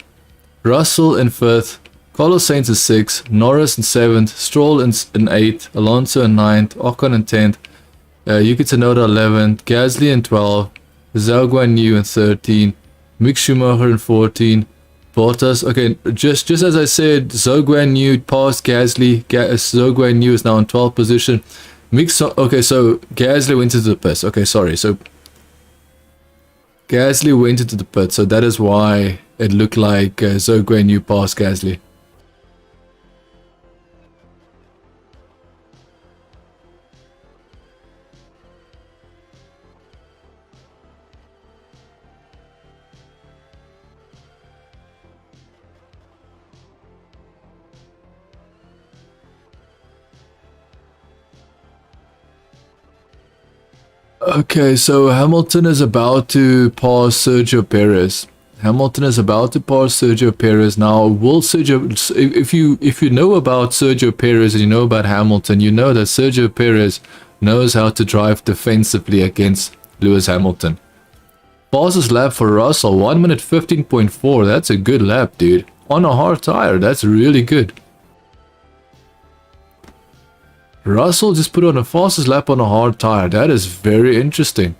Russell in fifth, Carlos Sainz in sixth, Norris in seventh, Stroll in eighth, Alonso in ninth, Ocon in 10th, Yuki Tsunoda 11th, Gasly in 12th, Zhou Guanyu in 13th, Mick Schumacher in 14, Bottas. Okay, just as I said, Zhou Guanyu passed Gasly. Zhou Guanyu is now in 12th position. Okay, so Gasly went into the pits. Okay, sorry. So Gasly went into the pit, so that is why it looked like Zhou Guanyu passed Gasly. Okay, so Hamilton is about to pass Sergio Perez. Hamilton is about to pass Sergio Perez. Now, will Sergio, if you know about Sergio Perez and you know about Hamilton, you know that Sergio Perez knows how to drive defensively against Lewis Hamilton. Fastest lap for Russell, 1 minute 15.4. That's a good lap, dude. On a hard tire, that's really good. Russell just put on the fastest lap on a hard tire. That is very interesting.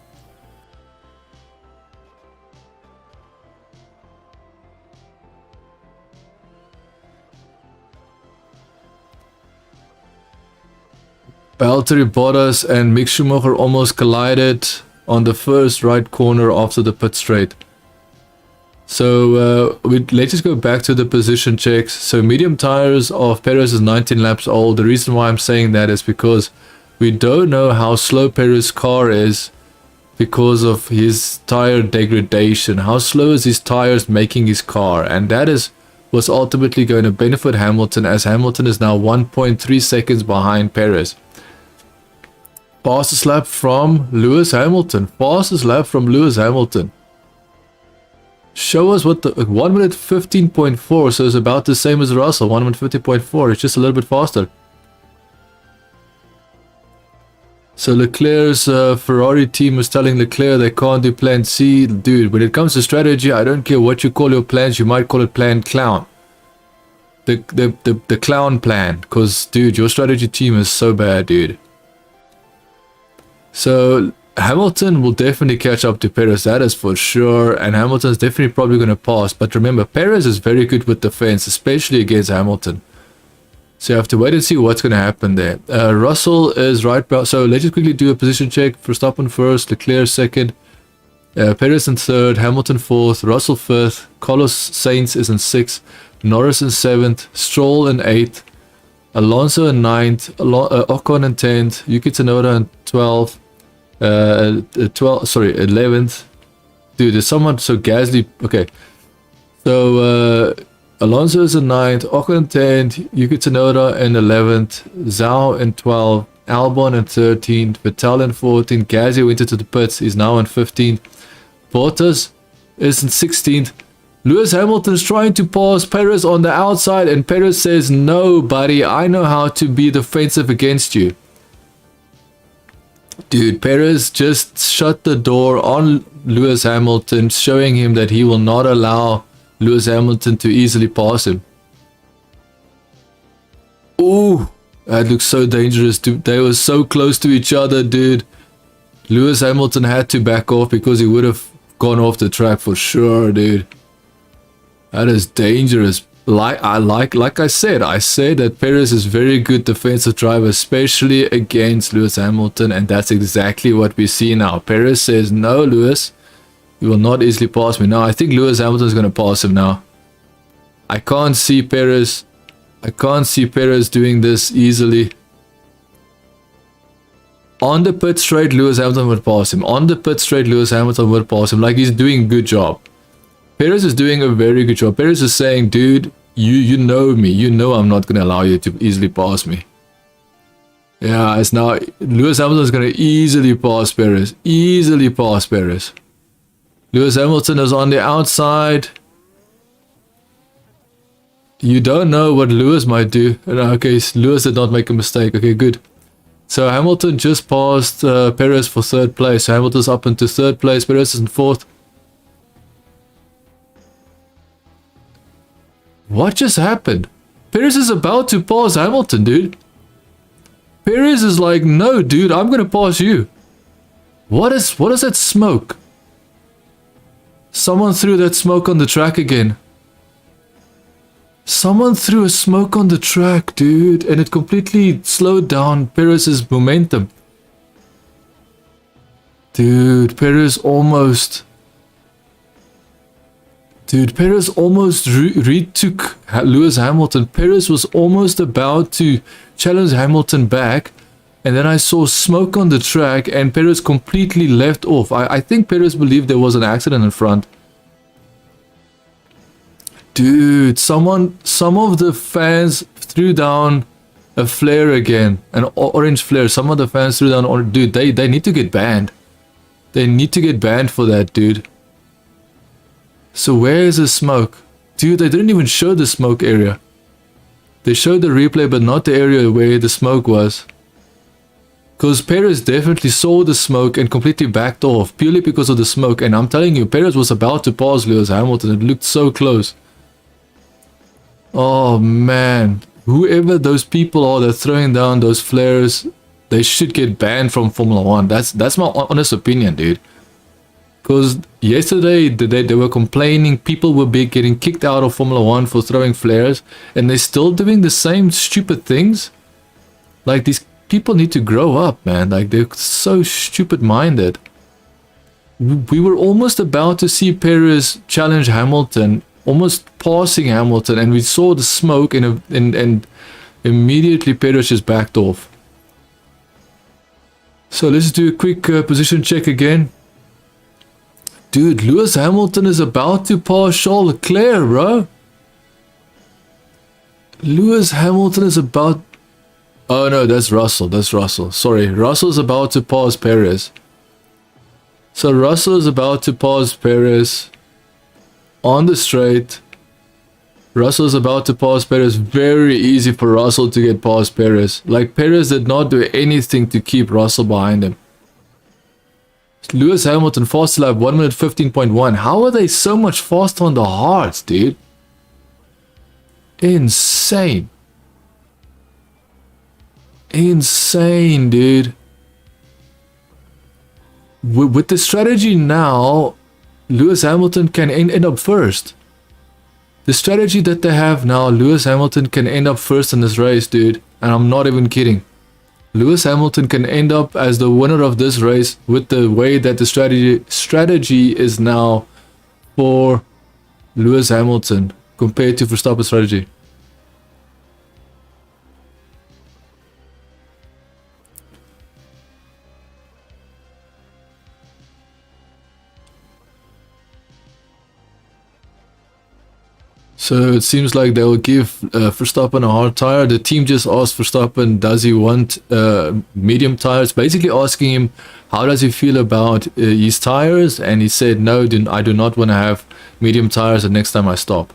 Valtteri Bottas and Mick Schumacher almost collided on the first right corner after the pit straight. So let's just go back to the position checks. So medium tires of Perez is 19 laps old. The reason why I'm saying that is because we don't know how slow Perez's car is because of his tire degradation. How slow is his tires making his car? And that is what's ultimately going to benefit Hamilton, as Hamilton is now 1.3 seconds behind Perez. Fastest lap from Lewis Hamilton. Fastest lap from Lewis Hamilton. Show us what the 1 minute 15.4, so it's about the same as Russell. 1 minute 50.4, it's just a little bit faster. So Leclerc's Ferrari team was telling Leclerc they can't do plan C. Dude, when it comes to strategy, I don't care what you call your plans, you might call it plan clown. The clown plan, because dude, your strategy team is so bad, dude. So Hamilton will definitely catch up to Perez, that is for sure, and Hamilton's definitely probably going to pass. But remember, Perez is very good with defense, especially against Hamilton. So you have to wait and see what's going to happen there. Russell is right, so let's just quickly do a position check. Verstappen first, Leclerc second, Perez in third, Hamilton fourth, Russell fifth, Carlos Sainz is in sixth, Norris in seventh, Stroll in eighth, Alonso in ninth, Ocon in 10th, Yuki Tsunoda in 12th, 11th. Dude, there's someone, so Gasly, okay. So, Alonso is in 9th, Ocon in 10th, Yuki Tsunoda in 11th, Zhou in 12th, Albon in 13th, Vettel in 14th, Gasly went into the pits, he's now in 15th, Bottas is in 16th, Lewis Hamilton is trying to pass Perez on the outside, and Perez says, no buddy, I know how to be defensive against you. Dude, Perez just shut the door on Lewis Hamilton, showing him that he will not allow Lewis Hamilton to easily pass him. Ooh, That looks so dangerous. They were so close to each other, dude. Lewis Hamilton had to back off because he would have gone off the track for sure, dude. That is dangerous. Like I said that Perez is very good defensive driver, especially against Lewis Hamilton, and that's exactly what we see now. Perez says, no, Lewis, you will not easily pass me. Now, I think Lewis Hamilton is going to pass him now. I can't see Perez doing this easily. On the pit straight, Lewis Hamilton would pass him. On the pit straight, Lewis Hamilton would pass him. Like, he's doing a good job. Perez is doing a very good job. Perez is saying, dude, you know me. You know I'm not going to allow you to easily pass me. Yeah, it's now Lewis Hamilton is going to easily pass Perez. Easily pass Perez. Lewis Hamilton is on the outside. You don't know what Lewis might do. Okay, Lewis did not make a mistake. Okay, good. So Hamilton just passed Perez for third place. So Hamilton's up into third place. Perez is in fourth. What just happened? Perez is about to pass Hamilton, dude. Perez is like, no, dude, I'm gonna pass you. What is that smoke? Someone threw that smoke on the track again. Someone threw a smoke on the track, dude, and it completely slowed down Perez's momentum. Dude, Perez almost retook Lewis Hamilton. Perez was almost about to challenge Hamilton back, and then I saw smoke on the track and Perez completely left off. I think Perez believed there was an accident in front. Dude, some of the fans threw down a flare again, an orange flare. Some of the fans threw down, dude, they need to get banned. They need to get banned for that, dude. So where is the smoke? Dude, they didn't even show the smoke area. They showed the replay, but not the area where the smoke was. Because Perez definitely saw the smoke and completely backed off, purely because of the smoke. And I'm telling you, Perez was about to pass Lewis Hamilton. It looked so close. Oh man, whoever those people are that are throwing down those flares, they should get banned from Formula 1. That's my honest opinion, dude. Because yesterday they were complaining people were getting kicked out of Formula 1 for throwing flares, and they're still doing the same stupid things. Like, these people need to grow up, man. Like, they're so stupid minded. We were almost about to see Perez challenge Hamilton, almost passing Hamilton, and we saw the smoke and immediately Perez just backed off. So let's do a quick position check again. Dude, Lewis Hamilton is about to pass Charles Leclerc, bro. Lewis Hamilton is about... Oh no, that's Russell. That's Russell. Sorry, Russell's about to pass Perez. So Russell is about to pass Perez on the straight. Russell's about to pass Perez. Very easy for Russell to get past Perez. Like, Perez did not do anything to keep Russell behind him. Lewis Hamilton, fast lap 1 minute 15.1. How are they so much faster on the hards, dude? Insane. Insane, dude. With the strategy now, Lewis Hamilton can end up first. The strategy that they have now, Lewis Hamilton can end up first in this race, dude. And I'm not even kidding. Lewis Hamilton can end up as the winner of this race with the way that the strategy is now for Lewis Hamilton compared to Verstappen's strategy. So it seems like they'll give Verstappen a hard tire. The team just asked Verstappen, does he want medium tires? Basically asking him, how does he feel about his tires? And he said, no, I do not want to have medium tires the next time I stop.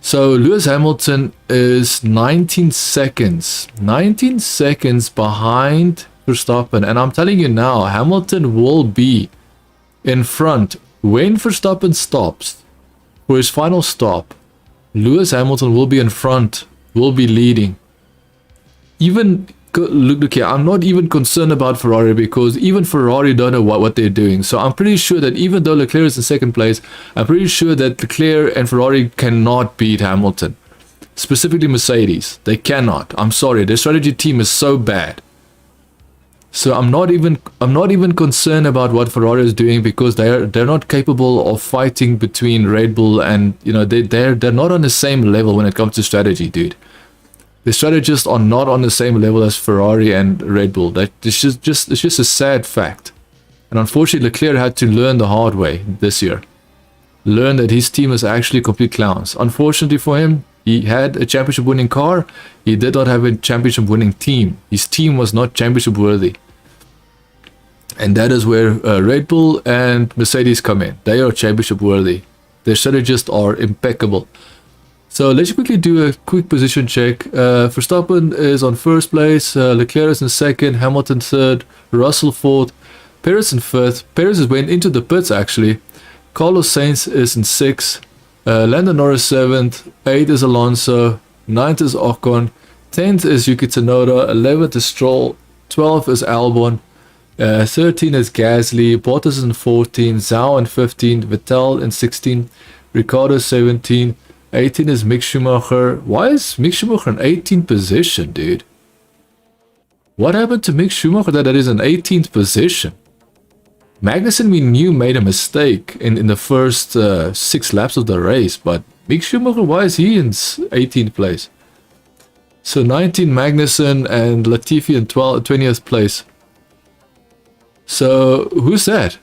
So Lewis Hamilton is 19 seconds. 19 seconds behind Verstappen. And I'm telling you now, Hamilton will be in front when Verstappen stops. For his final stop, Lewis Hamilton will be in front, will be leading. look here, I'm not even concerned about Ferrari because even Ferrari don't know what they're doing. So I'm pretty sure that even though Leclerc is in second place, I'm pretty sure that Leclerc and Ferrari cannot beat Hamilton. Specifically Mercedes. They cannot. I'm sorry. Their strategy team is so bad. So I'm not even concerned about what Ferrari is doing because they're not capable of fighting between Red Bull and, you know, they're not on the same level when it comes to strategy, dude. The strategists are not on the same level as Ferrari and Red Bull. It's just a sad fact. And unfortunately, Leclerc had to learn the hard way this year. Learn that his team is actually complete clowns. Unfortunately for him, he had a championship winning car. He did not have a championship winning team. His team was not championship worthy. And that is where Red Bull and Mercedes come in. They are championship worthy. Their strategists are impeccable. So let's quickly do a quick position check. Verstappen is on first place, Leclerc is in second, Hamilton third, Russell fourth, Perez in fifth. Perez has went into the pits actually. Carlos Sainz is in sixth, Lando Norris seventh, eighth is Alonso, ninth is Ocon, 10th is Yuki Tsunoda, 11th is Stroll, 12th is Albon, 13 is Gasly, Bottas in 14, Zhou in 15, Vettel in 16, Ricciardo 17, 18 is Mick Schumacher. Why is Mick Schumacher in 18th position, dude? What happened to Mick Schumacher that is in 18th position? Magnussen, we knew, made a mistake in the first 6 laps of the race, but Mick Schumacher, why is he in 18th place? So 19 Magnussen and Latifi in 20th place. So who's that?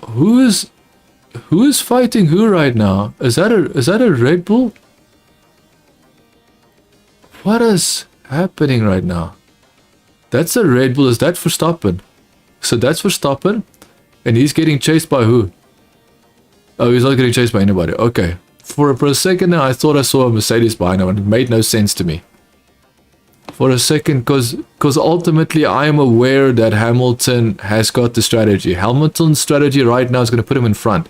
Who is fighting who right now? Is that a Red Bull? What is happening right now? That's a Red Bull. Is that Verstappen? So that's Verstappen, and he's getting chased by who? Oh, he's not getting chased by anybody. Okay. For a second now, I thought I saw a Mercedes behind him, and it made no sense to me. For a second, because ultimately I am aware that Hamilton has got the strategy. Hamilton's strategy right now is going to put him in front.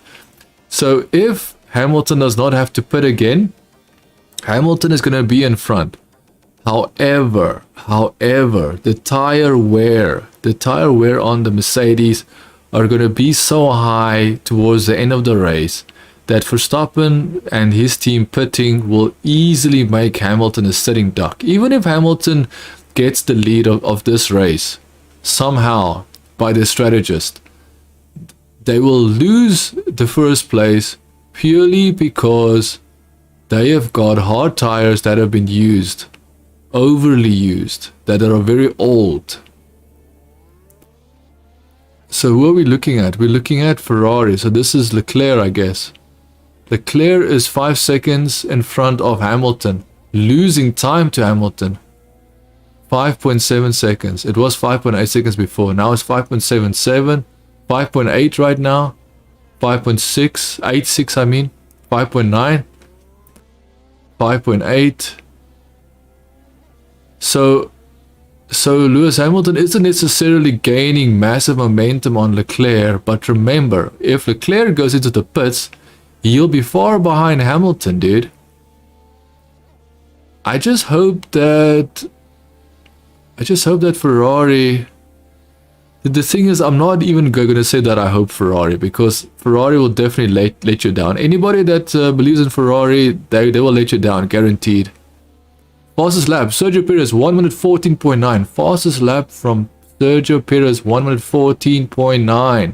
So if Hamilton does not have to pit again, Hamilton is going to be in front. However, the tire wear on the Mercedes are going to be so high towards the end of the race that Verstappen and his team pitting will easily make Hamilton a sitting duck. Even if Hamilton gets the lead of this race, somehow, by the strategist, they will lose the first place purely because they have got hard tires that have been used, overly used, that are very old. So who are we looking at? We're looking at Ferrari. So this is Leclerc, I guess. Leclerc is 5 seconds in front of Hamilton, losing time to Hamilton. 5.7 seconds. It was 5.8 seconds before. Now it's 5.77. 5.8 right now. 5.6. 86 I mean. 5.9. 5.8. So Lewis Hamilton isn't necessarily gaining massive momentum on Leclerc, but remember, if Leclerc goes into the pits, he'll be far behind Hamilton, dude. I just hope that Ferrari... The thing is, I'm not even going to say that I hope Ferrari, because Ferrari will definitely let you down. Anybody that believes in Ferrari, they will let you down, guaranteed. Fastest lap, Sergio Perez, 1 minute 14.9. Fastest lap from Sergio Perez, 1 minute 14.9.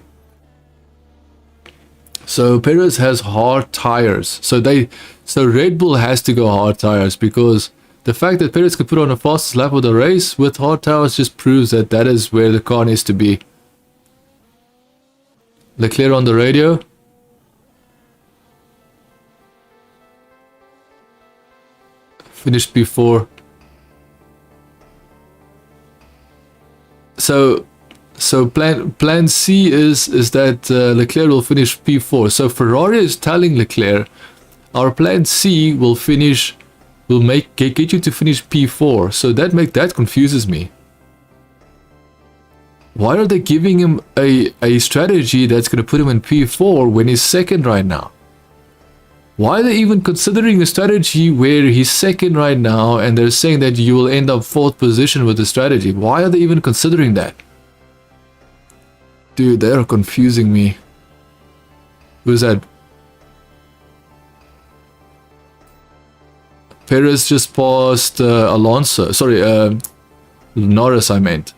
So Perez has hard tires. So Red Bull has to go hard tires, because the fact that Perez could put on a fastest lap of the race with hard tires just proves that that is where the car needs to be. Leclerc on the radio. Finished P4. So plan C is that Leclerc will finish P4. So Ferrari is telling Leclerc, our plan C will get you to finish P4. So that confuses me. Why are they giving him a strategy that's going to put him in P4 when he's second right now? Why are they even considering a strategy where he's second right now and they're saying that you will end up 4th position with the strategy? Why are they even considering that? Dude, they are confusing me. Who's that? Perez just passed Alonso. Sorry, Norris I meant.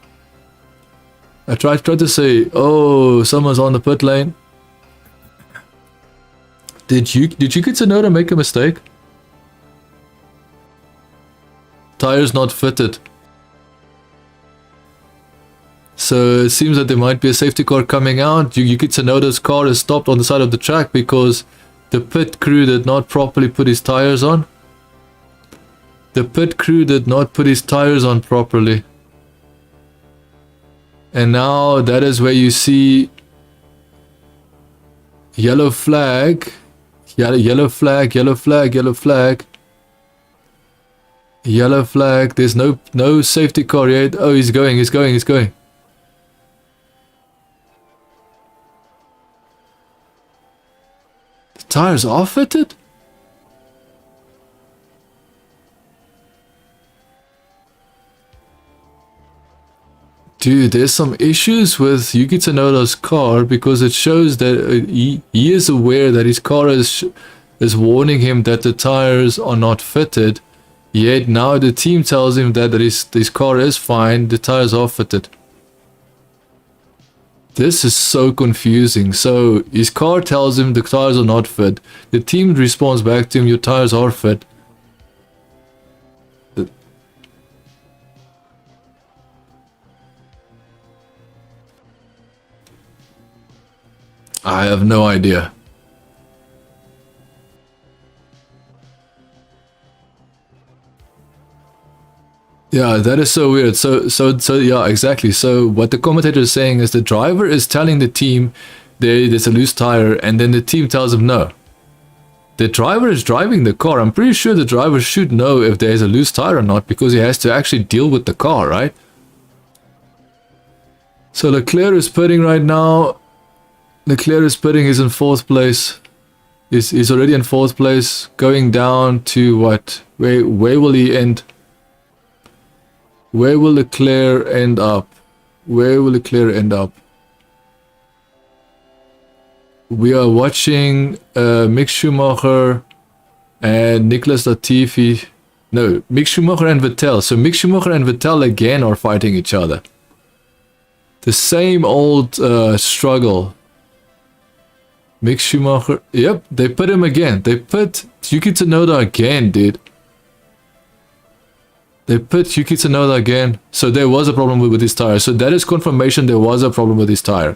I tried to say, oh, someone's on the pit lane. Did you get to know to make a mistake? Tires not fitted. So it seems that there might be a safety car coming out. You get to know this car is stopped on the side of the track because the pit crew did not properly put his tires on. The pit crew did not put his tires on properly. And now that is where you see yellow flag. Yellow flag, yellow flag, yellow flag. Yellow flag. There's no safety car yet. Oh, he's going. The tires are fitted? Dude, there's some issues with Yuki Tsunoda's car because it shows that he is aware that his car is warning him that the tires are not fitted. Yet now the team tells him that his car is fine, the tires are fitted. This is so confusing. So his car tells him the tires are not fit. The team responds back to him, your tires are fit. I have no idea. Yeah, that is so weird. So yeah, exactly. So what the commentator is saying is the driver is telling the team there's a loose tire, and then the team tells him no. The driver is driving the car. I'm pretty sure the driver should know if there's a loose tire or not because he has to actually deal with the car, right? So Leclerc is pitting right now. Leclerc is pitting, he's in 4th place. He's already in 4th place, going down to what? Where will he end? Where will Leclerc end up? Where will Leclerc end up? We are watching Mick Schumacher and Nicholas Latifi. No, Mick Schumacher and Vettel. So Mick Schumacher and Vettel again are fighting each other. The same old struggle. Mick Schumacher, yep, they put him again. They put Yuki Tsunoda again, dude. They put Yuki Tsunoda again. So there was a problem with his tire. So that is confirmation there was a problem with his tire.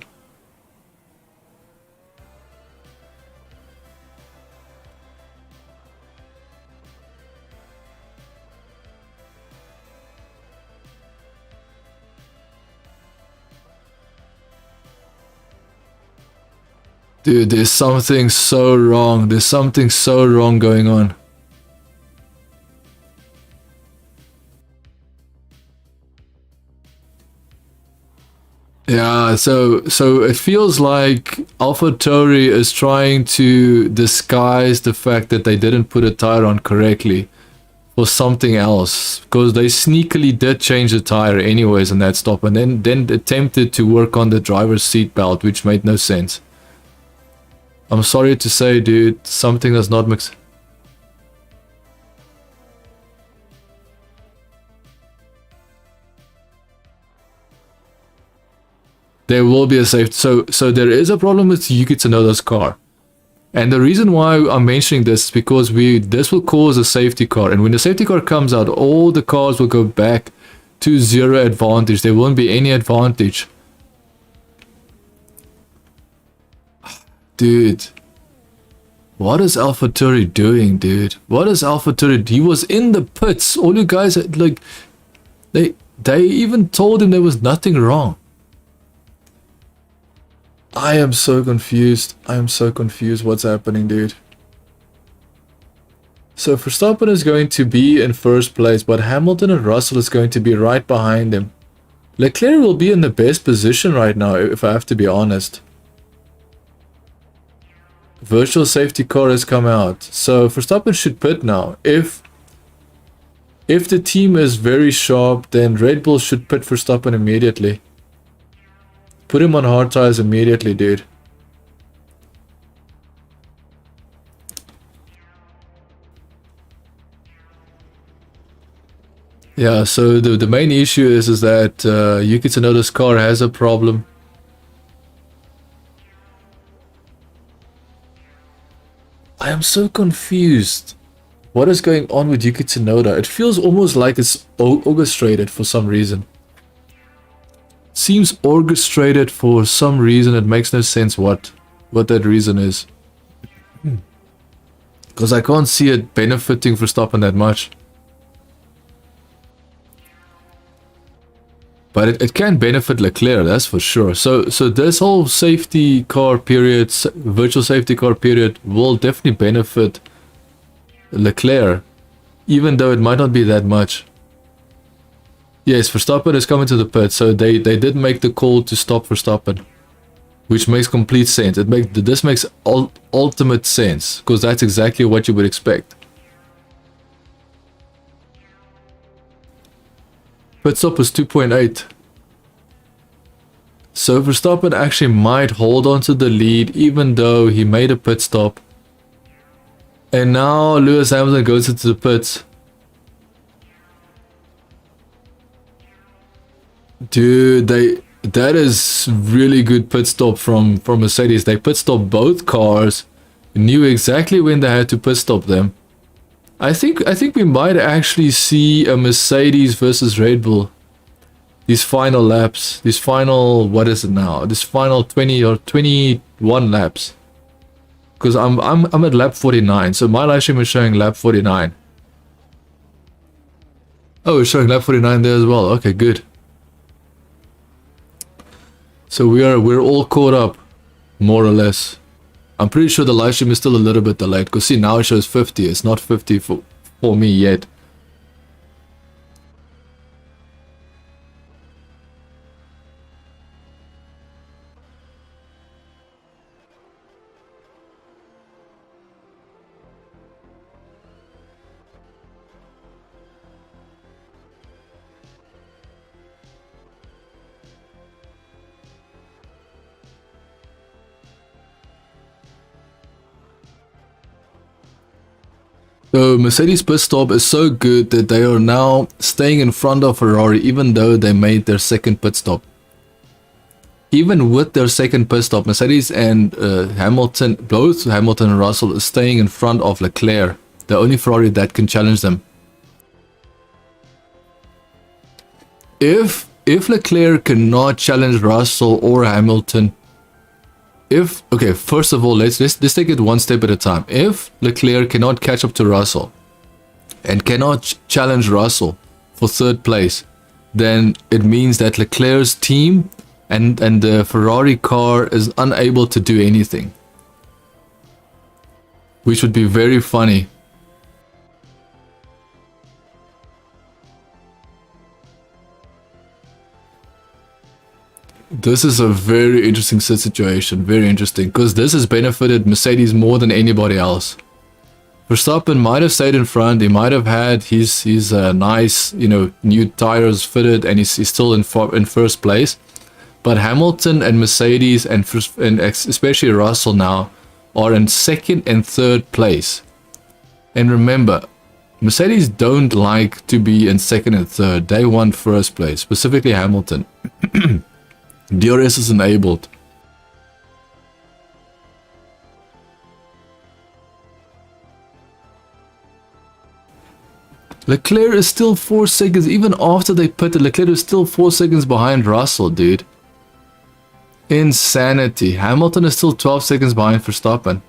Dude, there's something so wrong. There's something so wrong going on. Yeah, so it feels like AlphaTauri is trying to disguise the fact that they didn't put a tire on correctly for something else, because they sneakily did change the tire anyways in that stop, and then attempted to work on the driver's seat belt, which made no sense. I'm sorry to say, dude, something does not make sense. There will be a safety. So there is a problem with Yuki Tsunoda's car. And the reason why I'm mentioning this is because this will cause a safety car. And when the safety car comes out, all the cars will go back to 0 advantage. There won't be any advantage. Dude. What is AlphaTauri doing, dude? What is AlphaTauri? He was in the pits. All you guys, like, they even told him there was nothing wrong. I am so confused. I am so confused what's happening, dude. So Verstappen is going to be in 1st place, but Hamilton and Russell is going to be right behind him. Leclerc will be in the best position right now, if I have to be honest. Virtual safety car has come out. So Verstappen should pit now. If the team is very sharp, then Red Bull should pit Verstappen immediately. Put him on hard tires immediately, dude. Yeah, so the main issue is that Yuki Tsunoda's car has a problem. I am so confused. What is going on with Yuki Tsunoda? It feels almost like it's orchestrated for some reason. Seems orchestrated for some reason. It makes no sense what that reason is. Because I can't see it benefiting Verstappen that much. But it can benefit Leclerc, that's for sure. So this whole safety car period, virtual safety car period, will definitely benefit Leclerc, even though it might not be that much. Yes, Verstappen is coming to the pit, so they did make the call to stop Verstappen, which makes complete sense. This makes ultimate sense, because that's exactly what you would expect. Pit stop was 2.8. So Verstappen actually might hold on to the lead even though he made a pit stop. And now Lewis Hamilton goes into the pits. Dude, that is really good pit stop from Mercedes. They pit stopped both cars, knew exactly when they had to pit stop them. I think we might actually see a Mercedes versus Red Bull. These final laps, these final, what is it now? This final 20 or 21 laps. Because I'm at lap 49, so my live stream is showing lap 49. Oh, it's showing lap 49 there as well. Okay, good. So we're all caught up, more or less. I'm pretty sure the live stream is still a little bit delayed, because see, now it shows 50. It's not 50 for me yet. So Mercedes pit stop is so good that they are now staying in front of Ferrari even though they made their second pit stop. Even with their second pit stop, Mercedes and Hamilton, both Hamilton and Russell, are staying in front of Leclerc, the only Ferrari that can challenge them. If Leclerc cannot challenge Russell or Hamilton, okay, first of all, let's take it one step at a time. If Leclerc cannot catch up to Russell and cannot challenge Russell for third place, then it means that Leclerc's team and the Ferrari car is unable to do anything, which would be very funny. This is a very interesting situation, very interesting, because this has benefited Mercedes more than anybody else. Verstappen might have stayed in front, he might have had his nice, new tires fitted, and he's still in first place. But Hamilton and Mercedes and especially Russell now are in second and third place. And remember, Mercedes don't like to be in second and third, they want first place, specifically Hamilton. DRS is enabled. Leclerc is still 4 seconds, even after they pitted, Leclerc is still 4 seconds behind Russell, dude. Insanity. Hamilton is still 12 seconds behind Verstappen.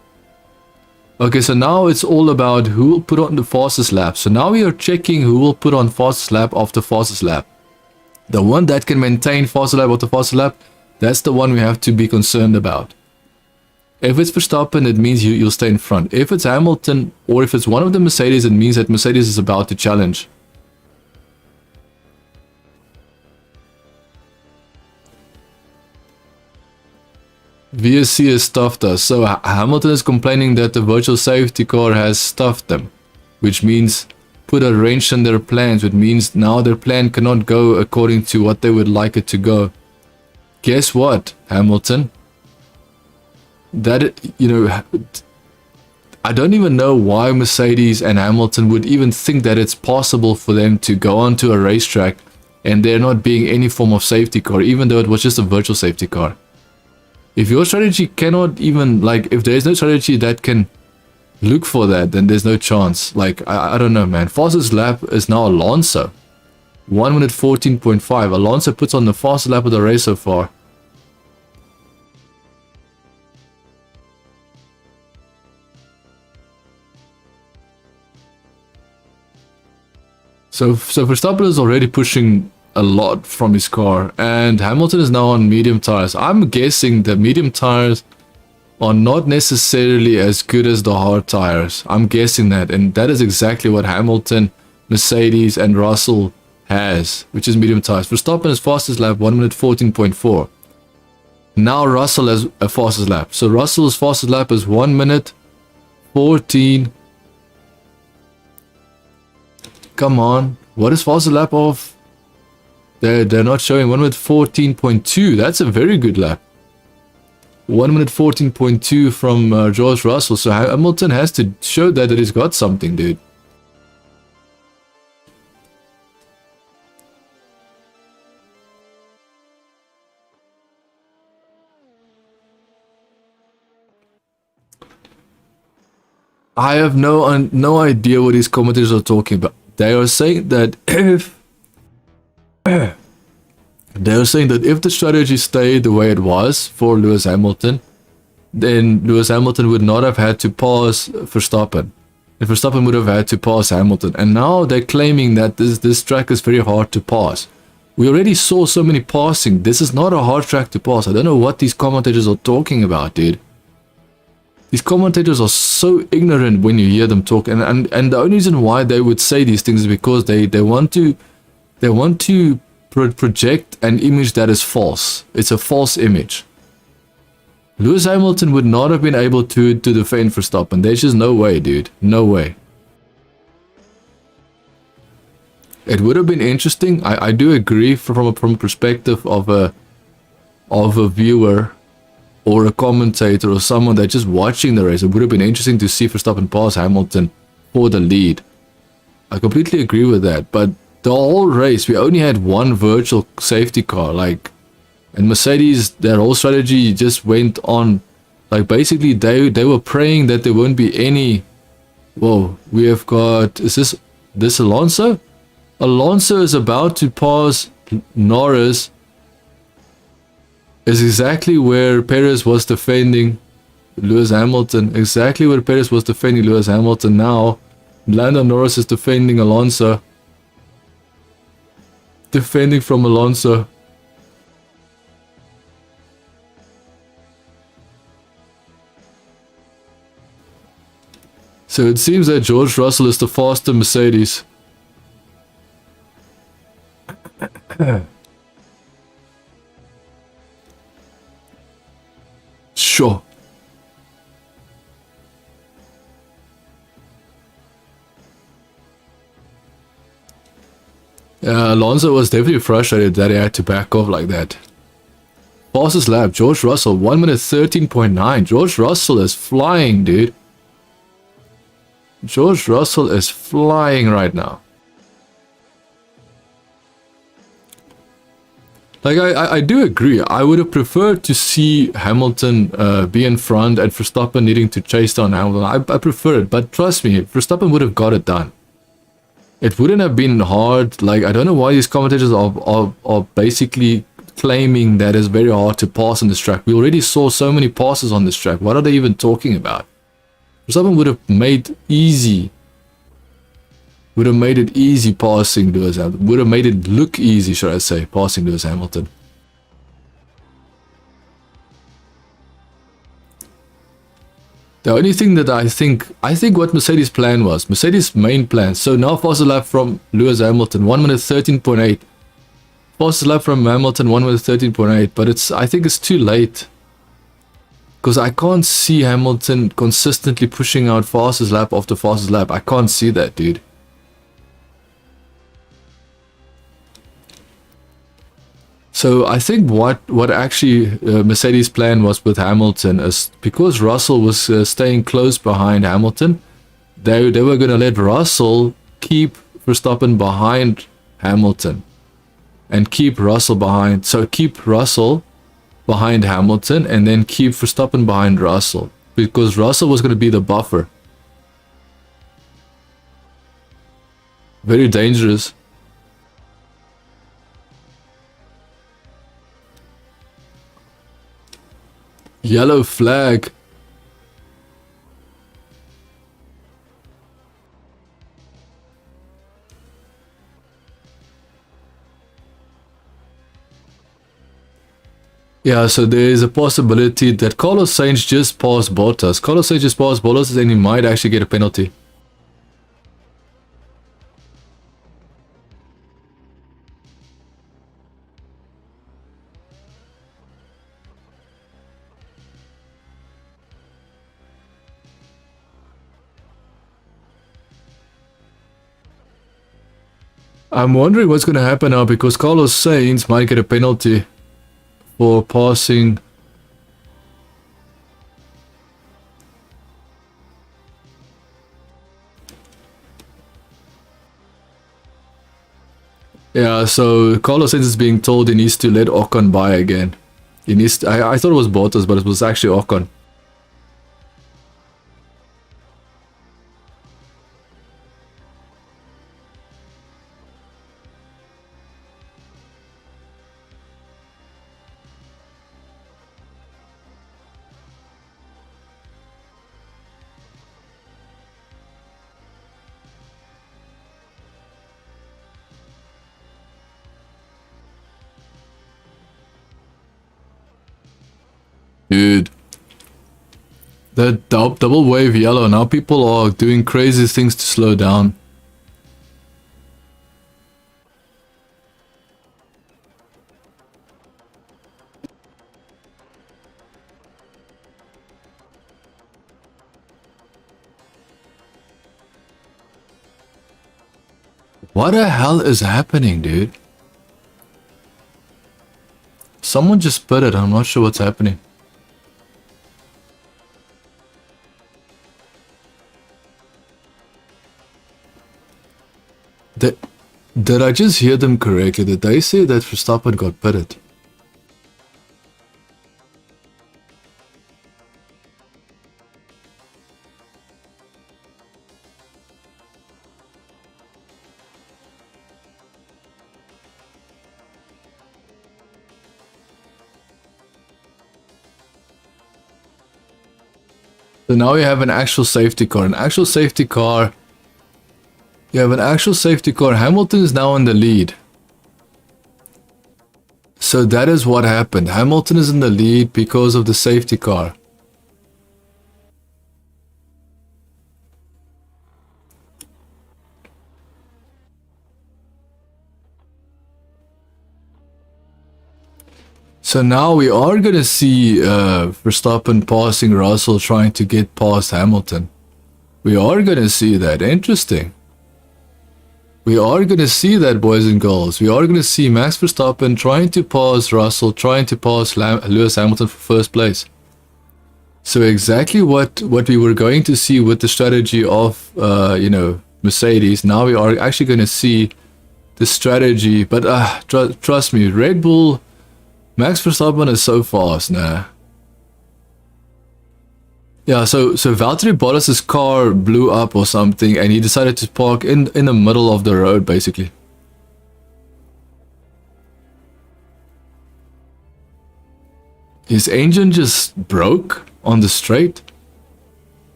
Okay, so now it's all about who will put on the fastest lap. So now we are checking who will put on fastest lap after fastest lap. The one that can maintain fastest lap after fastest lap, that's the one we have to be concerned about. If it's Verstappen, it means you'll stay in front. If it's Hamilton, or if it's one of the Mercedes, it means that Mercedes is about to challenge. VSC has stuffed us. So Hamilton is complaining that the virtual safety car has stuffed them, which means put a wrench in their plans, which means now their plan cannot go according to what they would like it to go. Guess what, Hamilton? That, you know, I don't even know why Mercedes and Hamilton would even think that it's possible for them to go onto a racetrack and there not being any form of safety car, even though it was just a virtual safety car. If your strategy cannot even, like, if there's no strategy that can look for that, then there's no chance. Like, I don't know, man. Fastest lap is now Alonso. 1 minute 14.5. Alonso puts on the fastest lap of the race so far. So Verstappen is already pushing a lot from his car, and Hamilton is now on medium tires. I'm guessing the medium tires are not necessarily as good as the hard tires. I'm guessing that, and that is exactly what Hamilton, Mercedes, and Russell has, which is medium tires. Verstappen is fastest lap, 1 minute 14.4. Now Russell has a fastest lap. So Russell's fastest lap is 1 minute 14. Come on, what is fastest lap of? They're not showing. 1 minute 14.2. That's a very good lap. 1 minute 14.2 from George Russell. So Hamilton has to show that he's got something, dude. I have no idea what these commentators are talking about. They are saying that if the strategy stayed the way it was for Lewis Hamilton, then Lewis Hamilton would not have had to pass Verstappen. And Verstappen would have had to pass Hamilton. And now they're claiming that this track is very hard to pass. We already saw so many passing. This is not a hard track to pass. I don't know what these commentators are talking about, dude. These commentators are so ignorant when you hear them talk, and the only reason why they would say these things is because they want to project an image that is false. It's a false image. Lewis Hamilton would not have been able to defend Verstappen. There's just no way, dude. No way. It would have been interesting. I do agree from a perspective of a viewer or a commentator or someone that's just watching the race. It would have been interesting to see Verstappen pass Hamilton for the lead. I completely agree with that. But the whole race, we only had one virtual safety car. Like, and Mercedes, their whole strategy just went on. Like, basically, they were praying that there won't be any. Whoa, we have got. Is this Alonso? Alonso is about to pass Norris. Is exactly where Perez was defending Lewis Hamilton. Exactly where Perez was defending Lewis Hamilton. Now, Lando Norris is defending Alonso. Defending from Alonso. So it seems that George Russell is the faster Mercedes. Sure. Alonso was definitely frustrated that he had to back off like that. Fastest lap, George Russell, 1 minute 13.9. George Russell is flying, dude. George Russell is flying right now. Like, I do agree. I would have preferred to see Hamilton be in front and Verstappen needing to chase down Hamilton. I prefer it, but trust me, Verstappen would have got it done. It wouldn't have been hard. Like, I don't know why these commentators are basically claiming that it's very hard to pass on this track. We already saw so many passes on this track. What are they even talking about? Verstappen would have made it easy passing Lewis Hamilton. Would have made it look easy, should I say, passing Lewis Hamilton. The only thing that I think what Mercedes' plan was, Mercedes' main plan. So now fastest lap from Lewis Hamilton, 1 minute 13.8. Fastest lap from Hamilton, 1 minute 13.8. But I think it's too late. Because I can't see Hamilton consistently pushing out fastest lap after fastest lap. I can't see that, dude. So I think what actually Mercedes' plan was with Hamilton is because Russell was staying close behind Hamilton, they were going to let Russell keep Verstappen behind Hamilton and keep Russell behind. So keep Russell behind Hamilton and then keep Verstappen behind Russell, because Russell was going to be the buffer. Very dangerous. Yellow flag. Yeah, so there is a possibility that Carlos Sainz just passed Bottas. Carlos Sainz just passed Bottas and he might actually get a penalty. I'm wondering what's going to happen now, because Carlos Sainz might get a penalty for passing. Yeah, so Carlos Sainz is being told he needs to let Ocon by again. He needs to, I thought it was Bottas, but it was actually Ocon. Dude, the double wave yellow, now people are doing crazy things to slow down. What the hell is happening, dude? Someone just put it, I'm not sure what's happening. Did I just hear them correctly? Did they say that Verstappen got pitted? So now we have an actual safety car. An actual safety car. You have an actual safety car. Hamilton is now in the lead. So that is what happened. Hamilton is in the lead because of the safety car. So now we are going to see Verstappen passing Russell, trying to get past Hamilton. We are going to see that. Interesting. We are going to see that, boys and girls. We are going to see Max Verstappen trying to pass Russell, trying to pass Lewis Hamilton for first place. So exactly what we were going to see with the strategy of, Mercedes. Now we are actually going to see the strategy. But trust me, Red Bull, Max Verstappen is so fast, nah. Yeah, so Valtteri Bottas' car blew up or something, and he decided to park in the middle of the road, basically. His engine just broke on the straight.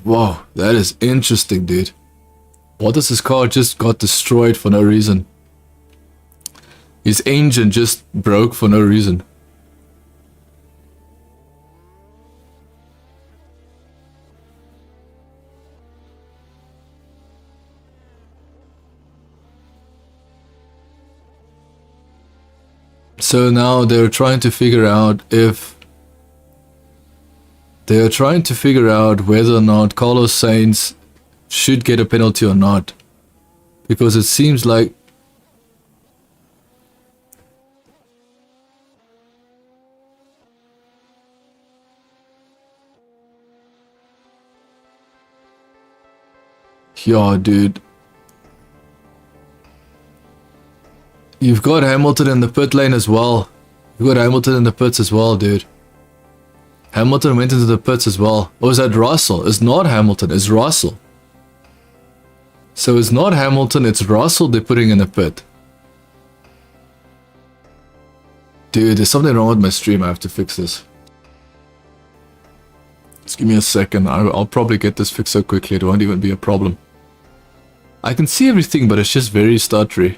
Whoa, that is interesting, dude. Bottas' car just got destroyed for no reason. His engine just broke for no reason. So now they're trying to figure out if whether or not Carlos Sainz should get a penalty or not, because it seems like yeah, dude. You've got Hamilton in the pit lane as well. You've got Hamilton in the pits as well, dude. Hamilton went into the pits as well. Or is that Russell? It's not Hamilton, it's Russell. So it's not Hamilton, it's Russell they're putting in the pit. Dude, there's something wrong with my stream. I have to fix this. Just give me a second. I'll probably get this fixed so quickly it won't even be a problem. I can see everything, but it's just very stuttery.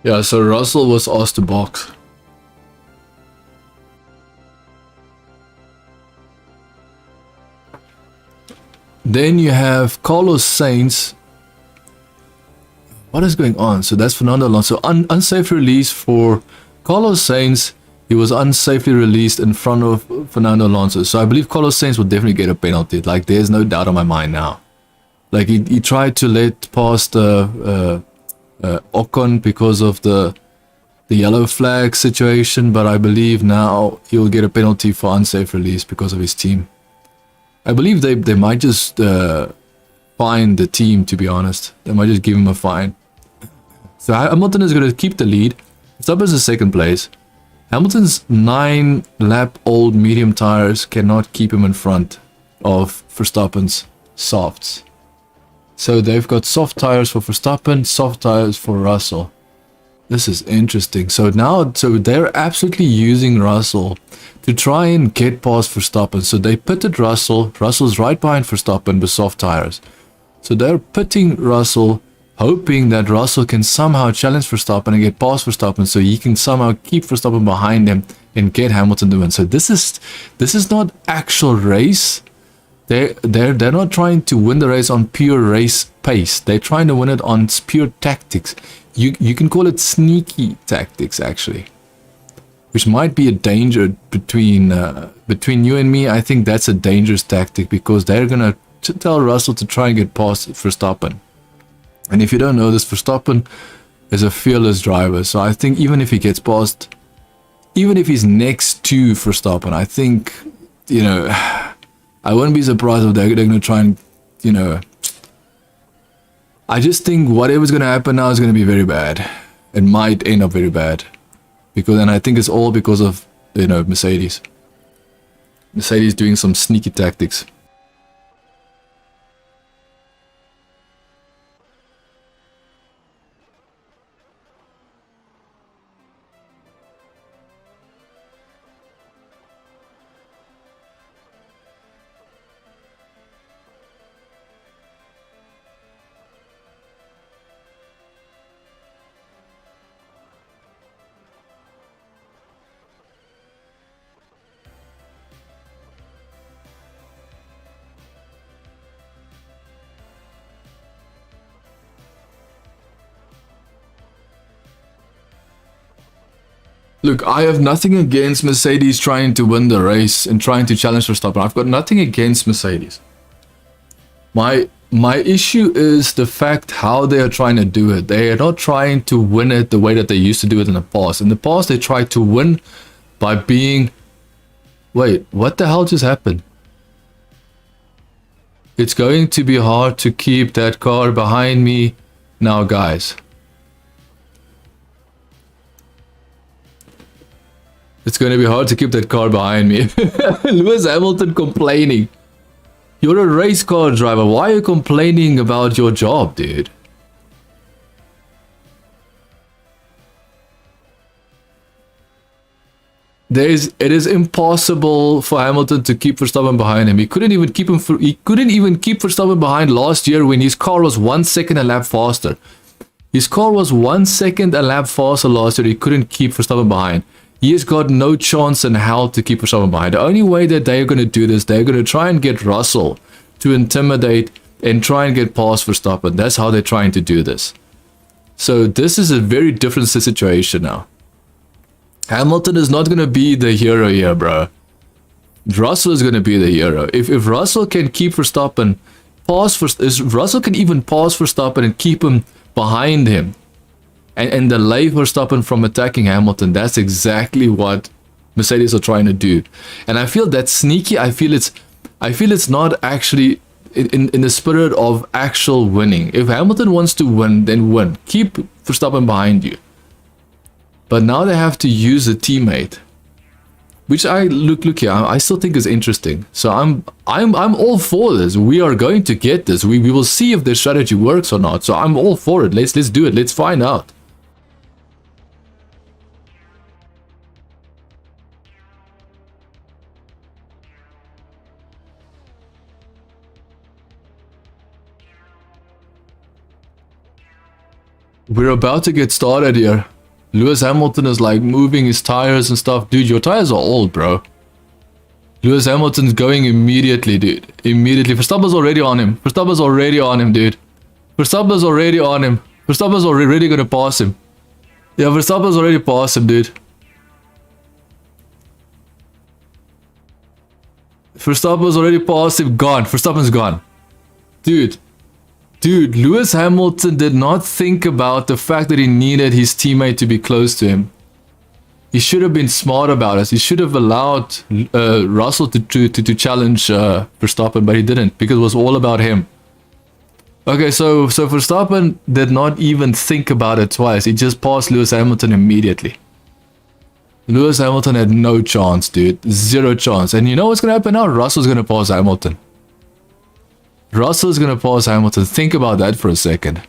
Yeah, so Russell was asked to box. Then you have Carlos Sainz. What is going on? So that's Fernando Alonso. Unsafe release for Carlos Sainz. He was unsafely released in front of Fernando Alonso. So I believe Carlos Sainz will definitely get a penalty. Like, there's no doubt on my mind now. Like, he tried to let past Ocon because of the yellow flag situation, but I believe now he'll get a penalty for unsafe release because of his team. I believe they might just fine the team, to be honest. They might just give him a fine. So Hamilton is going to keep the lead. Verstappen's in second place. Hamilton's 9-lap-old medium tires cannot keep him in front of Verstappen's softs. So they've got soft tires for Verstappen, soft tires for Russell. This is interesting. So they're absolutely using Russell to try and get past Verstappen. So they pitted Russell. Russell's right behind Verstappen with soft tires. So they're pitting Russell, hoping that Russell can somehow challenge Verstappen and get past Verstappen, so he can somehow keep Verstappen behind him and get Hamilton to win. So this is not actual race. They're not trying to win the race on pure race pace. They're trying to win it on pure tactics. You can call it sneaky tactics, actually, which might be a danger between you and me. I think that's a dangerous tactic because they're gonna tell Russell to try and get past Verstappen. And if you don't know this, Verstappen is a fearless driver. So I think even if he gets past, even if he's next to Verstappen, I think, you know, I wouldn't be surprised if they're going to try and, you know, I just think whatever's going to happen now is going to be very bad. It might end up very bad. And I think it's all because of, you know, Mercedes. Mercedes doing some sneaky tactics. Look, I have nothing against Mercedes trying to win the race and trying to challenge Verstappen. I've got nothing against Mercedes. My issue is the fact how they are trying to do it. They are not trying to win it the way that they used to do it in the past. In the past, they tried to win by being... Wait, what the hell just happened? It's going to be hard to keep that car behind me now, guys. It's going to be hard to keep that car behind me. Lewis Hamilton complaining. You're a race car driver. Why are you complaining about your job, dude? It is impossible for Hamilton to keep Verstappen behind him. He couldn't even keep Verstappen behind last year when his car was 1 second a lap faster. His car was 1 second a lap faster last year. He couldn't keep Verstappen behind. He has got no chance in hell to keep Verstappen behind. The only way that they are going to do this, they're going to try and get Russell to intimidate and try and get past Verstappen. That's how they're trying to do this. So this is a very different situation now. Hamilton is not going to be the hero here, bro. Russell is going to be the hero. If Russell can keep Verstappen if Russell can even pass Verstappen and keep him behind him and delay Verstappen from attacking Hamilton, that's exactly what Mercedes are trying to do. And I feel that's sneaky. I feel it's not actually in the spirit of actual winning. If Hamilton wants to win, then win. Keep Verstappen behind you. But now they have to use a teammate, which look here. I still think is interesting. So I'm all for this. We are going to get this. We will see if their strategy works or not. So I'm all for it. Let's do it. Let's find out. We're about to get started here. Lewis Hamilton is like moving his tires and stuff. Dude, your tires are old, bro. Lewis Hamilton's going immediately, dude. Immediately. Verstappen's already on him. Verstappen's already on him, dude. Verstappen's already on him. Verstappen's already gonna pass him. Yeah, Verstappen's already passed him, dude. Verstappen's already passed him. Gone. Verstappen's gone. Dude, Lewis Hamilton did not think about the fact that he needed his teammate to be close to him. He should have been smart about it. He should have allowed Russell to challenge Verstappen, but he didn't, because it was all about him. Okay, so Verstappen did not even think about it twice. He just passed Lewis Hamilton immediately. Lewis Hamilton had no chance, dude. Zero chance. And you know what's going to happen now? Russell's going to pass Hamilton. Russell's going to pass Hamilton. Think about that for a second.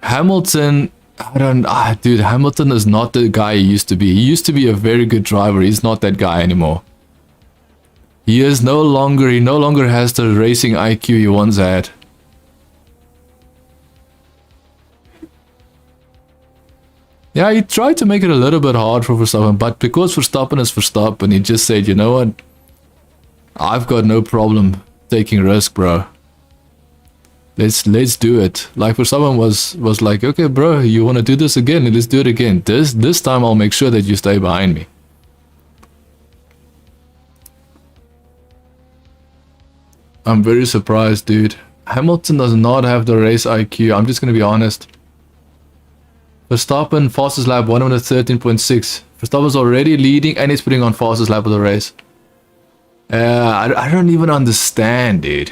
Hamilton, dude, Hamilton is not the guy he used to be. He used to be a very good driver. He's not that guy anymore. He no longer has the racing IQ he once had. Yeah, he tried to make it a little bit hard for Verstappen, but because Verstappen is Verstappen, he just said, you know what? I've got no problem taking risk, bro. Let's do it. Like Verstappen was like, okay, bro, you want to do this again? Let's do it again. This time I'll make sure that you stay behind me. I'm very surprised, dude. Hamilton does not have the race IQ. I'm just gonna be honest. Verstappen, fastest lap, 113.6. Verstappen's already leading and he's putting on fastest lap of the race. I don't even understand, dude.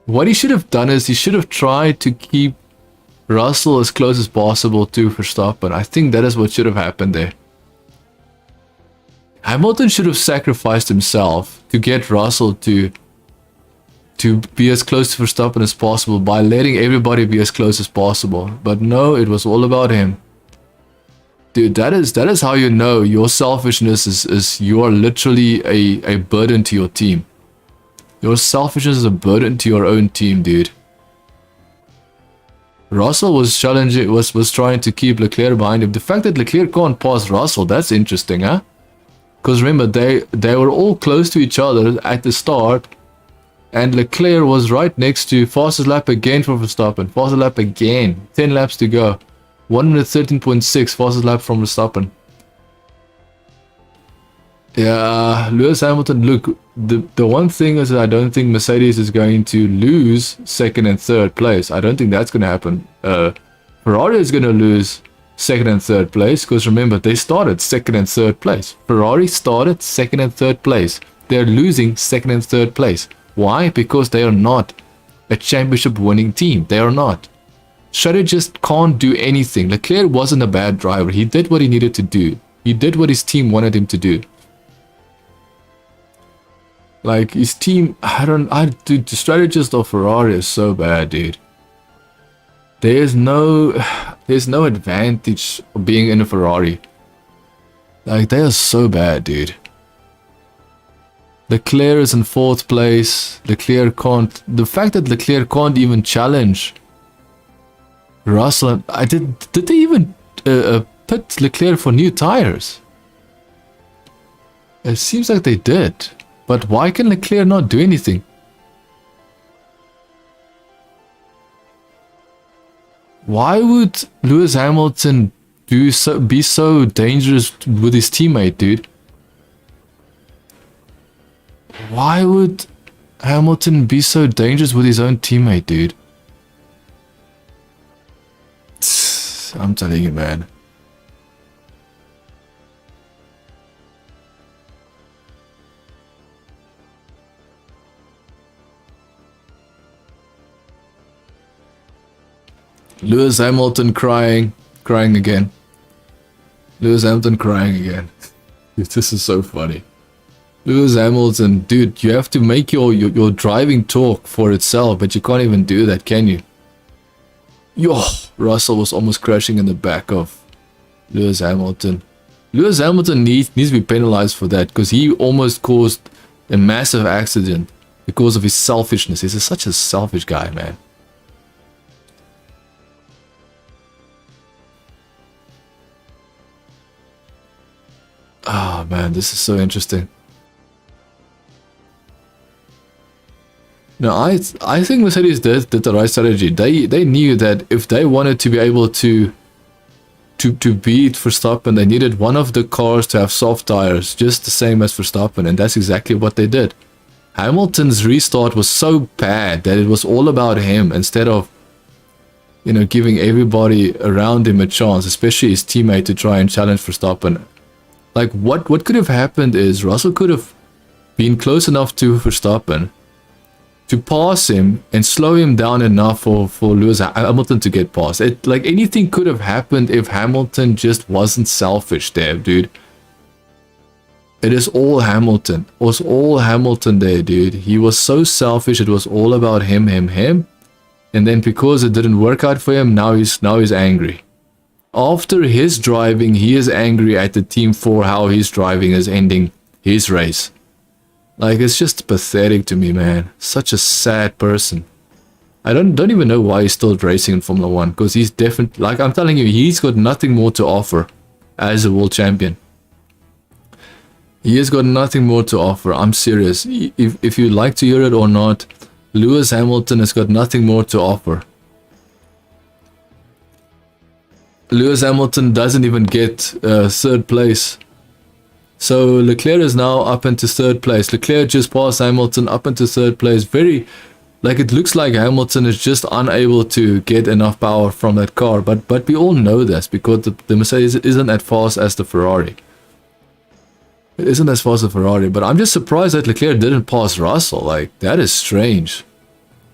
What he should have done is he should have tried to keep Russell as close as possible to Verstappen. I think that is what should have happened there. Hamilton should have sacrificed himself to get Russell to be as close to Verstappen as possible by letting everybody be as close as possible. But no, it was all about him. Dude, that is how you know your selfishness is you are literally a burden to your team. Your selfishness is a burden to your own team, dude. Russell was challenging, was trying to keep Leclerc behind him. The fact that Leclerc can't pass Russell, that's interesting, huh? Because remember, they were all close to each other at the start. And Leclerc was right next to fastest lap again for Verstappen. Fastest lap again. 10 laps to go. 113.6 fastest lap from Verstappen. Yeah, Lewis Hamilton, look, the one thing is that I don't think Mercedes is going to lose second and third place. I don't think that's going to happen. Ferrari is going to lose second and third place, because remember, they started second and third place. Ferrari started second and third place. They're losing second and third place. Why? Because they are not a championship winning team. They are not. Strategist can't do anything. Leclerc wasn't a bad driver. He did what he needed to do. He did what his team wanted him to do. Like, his team, dude, the strategist of Ferrari is so bad, dude. There's no advantage of being in a Ferrari. Like, they are so bad, dude. Leclerc is in 4th place. Leclerc can't. The fact that Leclerc can't even challenge Russell. Did they even pit Leclerc for new tires? It seems like they did. But why can Leclerc not do anything? Why would Lewis Hamilton be so dangerous with his teammate, dude? Why would Hamilton be so dangerous with his own teammate, dude? I'm telling you, man. Lewis Hamilton crying again. Lewis Hamilton crying again. Dude, this is so funny. Lewis Hamilton, dude, you have to make your driving talk for itself, but you can't even do that, can you? Yo, Russell was almost crashing in the back of Lewis Hamilton. Lewis Hamilton needs to be penalized for that, because he almost caused a massive accident because of his selfishness. He's such a selfish guy, man. Ah, man, this is so interesting. No, I think Mercedes did the right strategy. They knew that if they wanted to be able to beat Verstappen, they needed one of the cars to have soft tires, just the same as Verstappen, and that's exactly what they did. Hamilton's restart was so bad that it was all about him instead of, you know, giving everybody around him a chance, especially his teammate, to try and challenge Verstappen. Like, what could have happened is Russell could have been close enough to Verstappen to pass him and slow him down enough for Lewis Hamilton to get past. Like, anything could have happened if Hamilton just wasn't selfish there, dude. It is all Hamilton. It was all Hamilton there, dude. He was so selfish. It was all about him. And then because it didn't work out for him, now he's angry. After his driving, he is angry at the team for how his driving is ending his race. Like, it's just pathetic to me, man. Such a sad person. I don't even know why he's still racing in Formula 1. Because he's definitely, like I'm telling you, he's got nothing more to offer as a world champion. He has got nothing more to offer. I'm serious. If you'd like to hear it or not, Lewis Hamilton has got nothing more to offer. Lewis Hamilton doesn't even get 3rd place. So Leclerc is now up into 3rd place. Leclerc just passed Hamilton up into 3rd place. Very, like, it looks like Hamilton is just unable to get enough power from that car. But we all know this because the Mercedes isn't as fast as the Ferrari. It isn't as fast as the Ferrari. But I'm just surprised that Leclerc didn't pass Russell. Like, that is strange.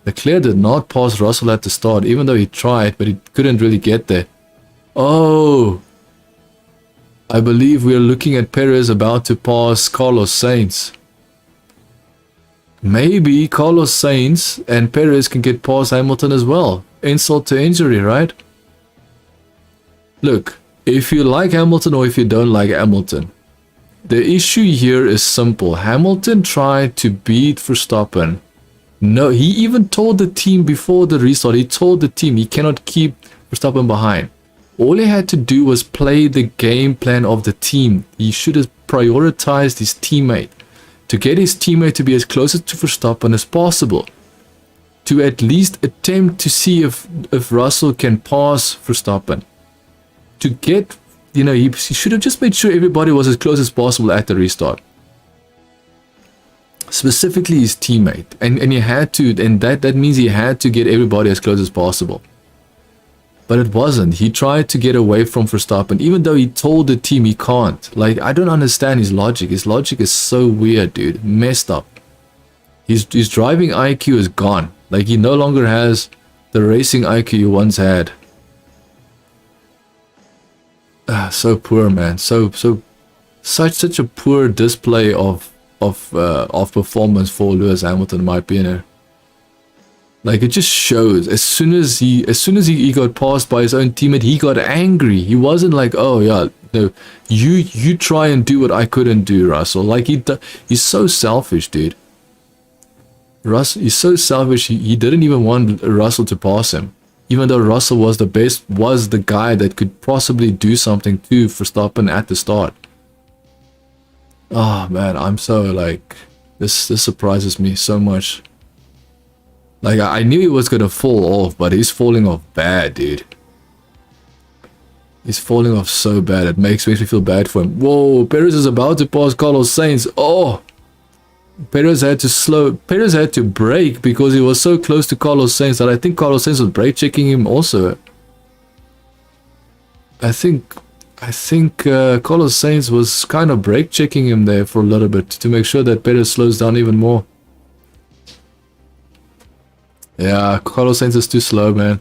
Leclerc did not pass Russell at the start, even though he tried, but he couldn't really get there. Oh, I believe we are looking at Perez about to pass Carlos Sainz. Maybe Carlos Sainz and Perez can get past Hamilton as well. Insult to injury, right? Look, if you like Hamilton or if you don't like Hamilton, the issue here is simple. Hamilton tried to beat Verstappen. No, he even told the team before the restart, he told the team he cannot keep Verstappen behind. All he had to do was play the game plan of the team. He should have prioritized his teammate to get his teammate to be as close to Verstappen as possible. To at least attempt to see if Russell can pass Verstappen. To get, you know, he should have just made sure everybody was as close as possible at the restart. Specifically his teammate. And he had to, and that means he had to get everybody as close as possible. But it wasn't. He tried to get away from Verstappen, even though he told the team he can't. Like, I don't understand his logic. His logic is so weird, dude. Messed up. His driving IQ is gone. Like, he no longer has the racing IQ he once had. So poor, man. Such a poor display of performance for Lewis Hamilton, in my opinion. Like, it just shows. As soon as he got passed by his own teammate, he got angry. He wasn't like, oh yeah, no, you try and do what I couldn't do, Russell. Like, he's so selfish, dude. He's so selfish. He didn't even want Russell to pass him, even though Russell was the guy that could possibly do something to Verstappen at the start. Oh man, I'm so like, this surprises me so much. Like, I knew he was gonna fall off, but he's falling off bad, dude. He's falling off so bad. It makes me feel bad for him. Whoa, Perez is about to pass Carlos Sainz. Oh, Perez had to brake because he was so close to Carlos Sainz that I think Carlos Sainz was brake checking him also. I think Carlos Sainz was kind of brake checking him there for a little bit to make sure that Perez slows down even more. Yeah, Carlos Sainz is too slow, man.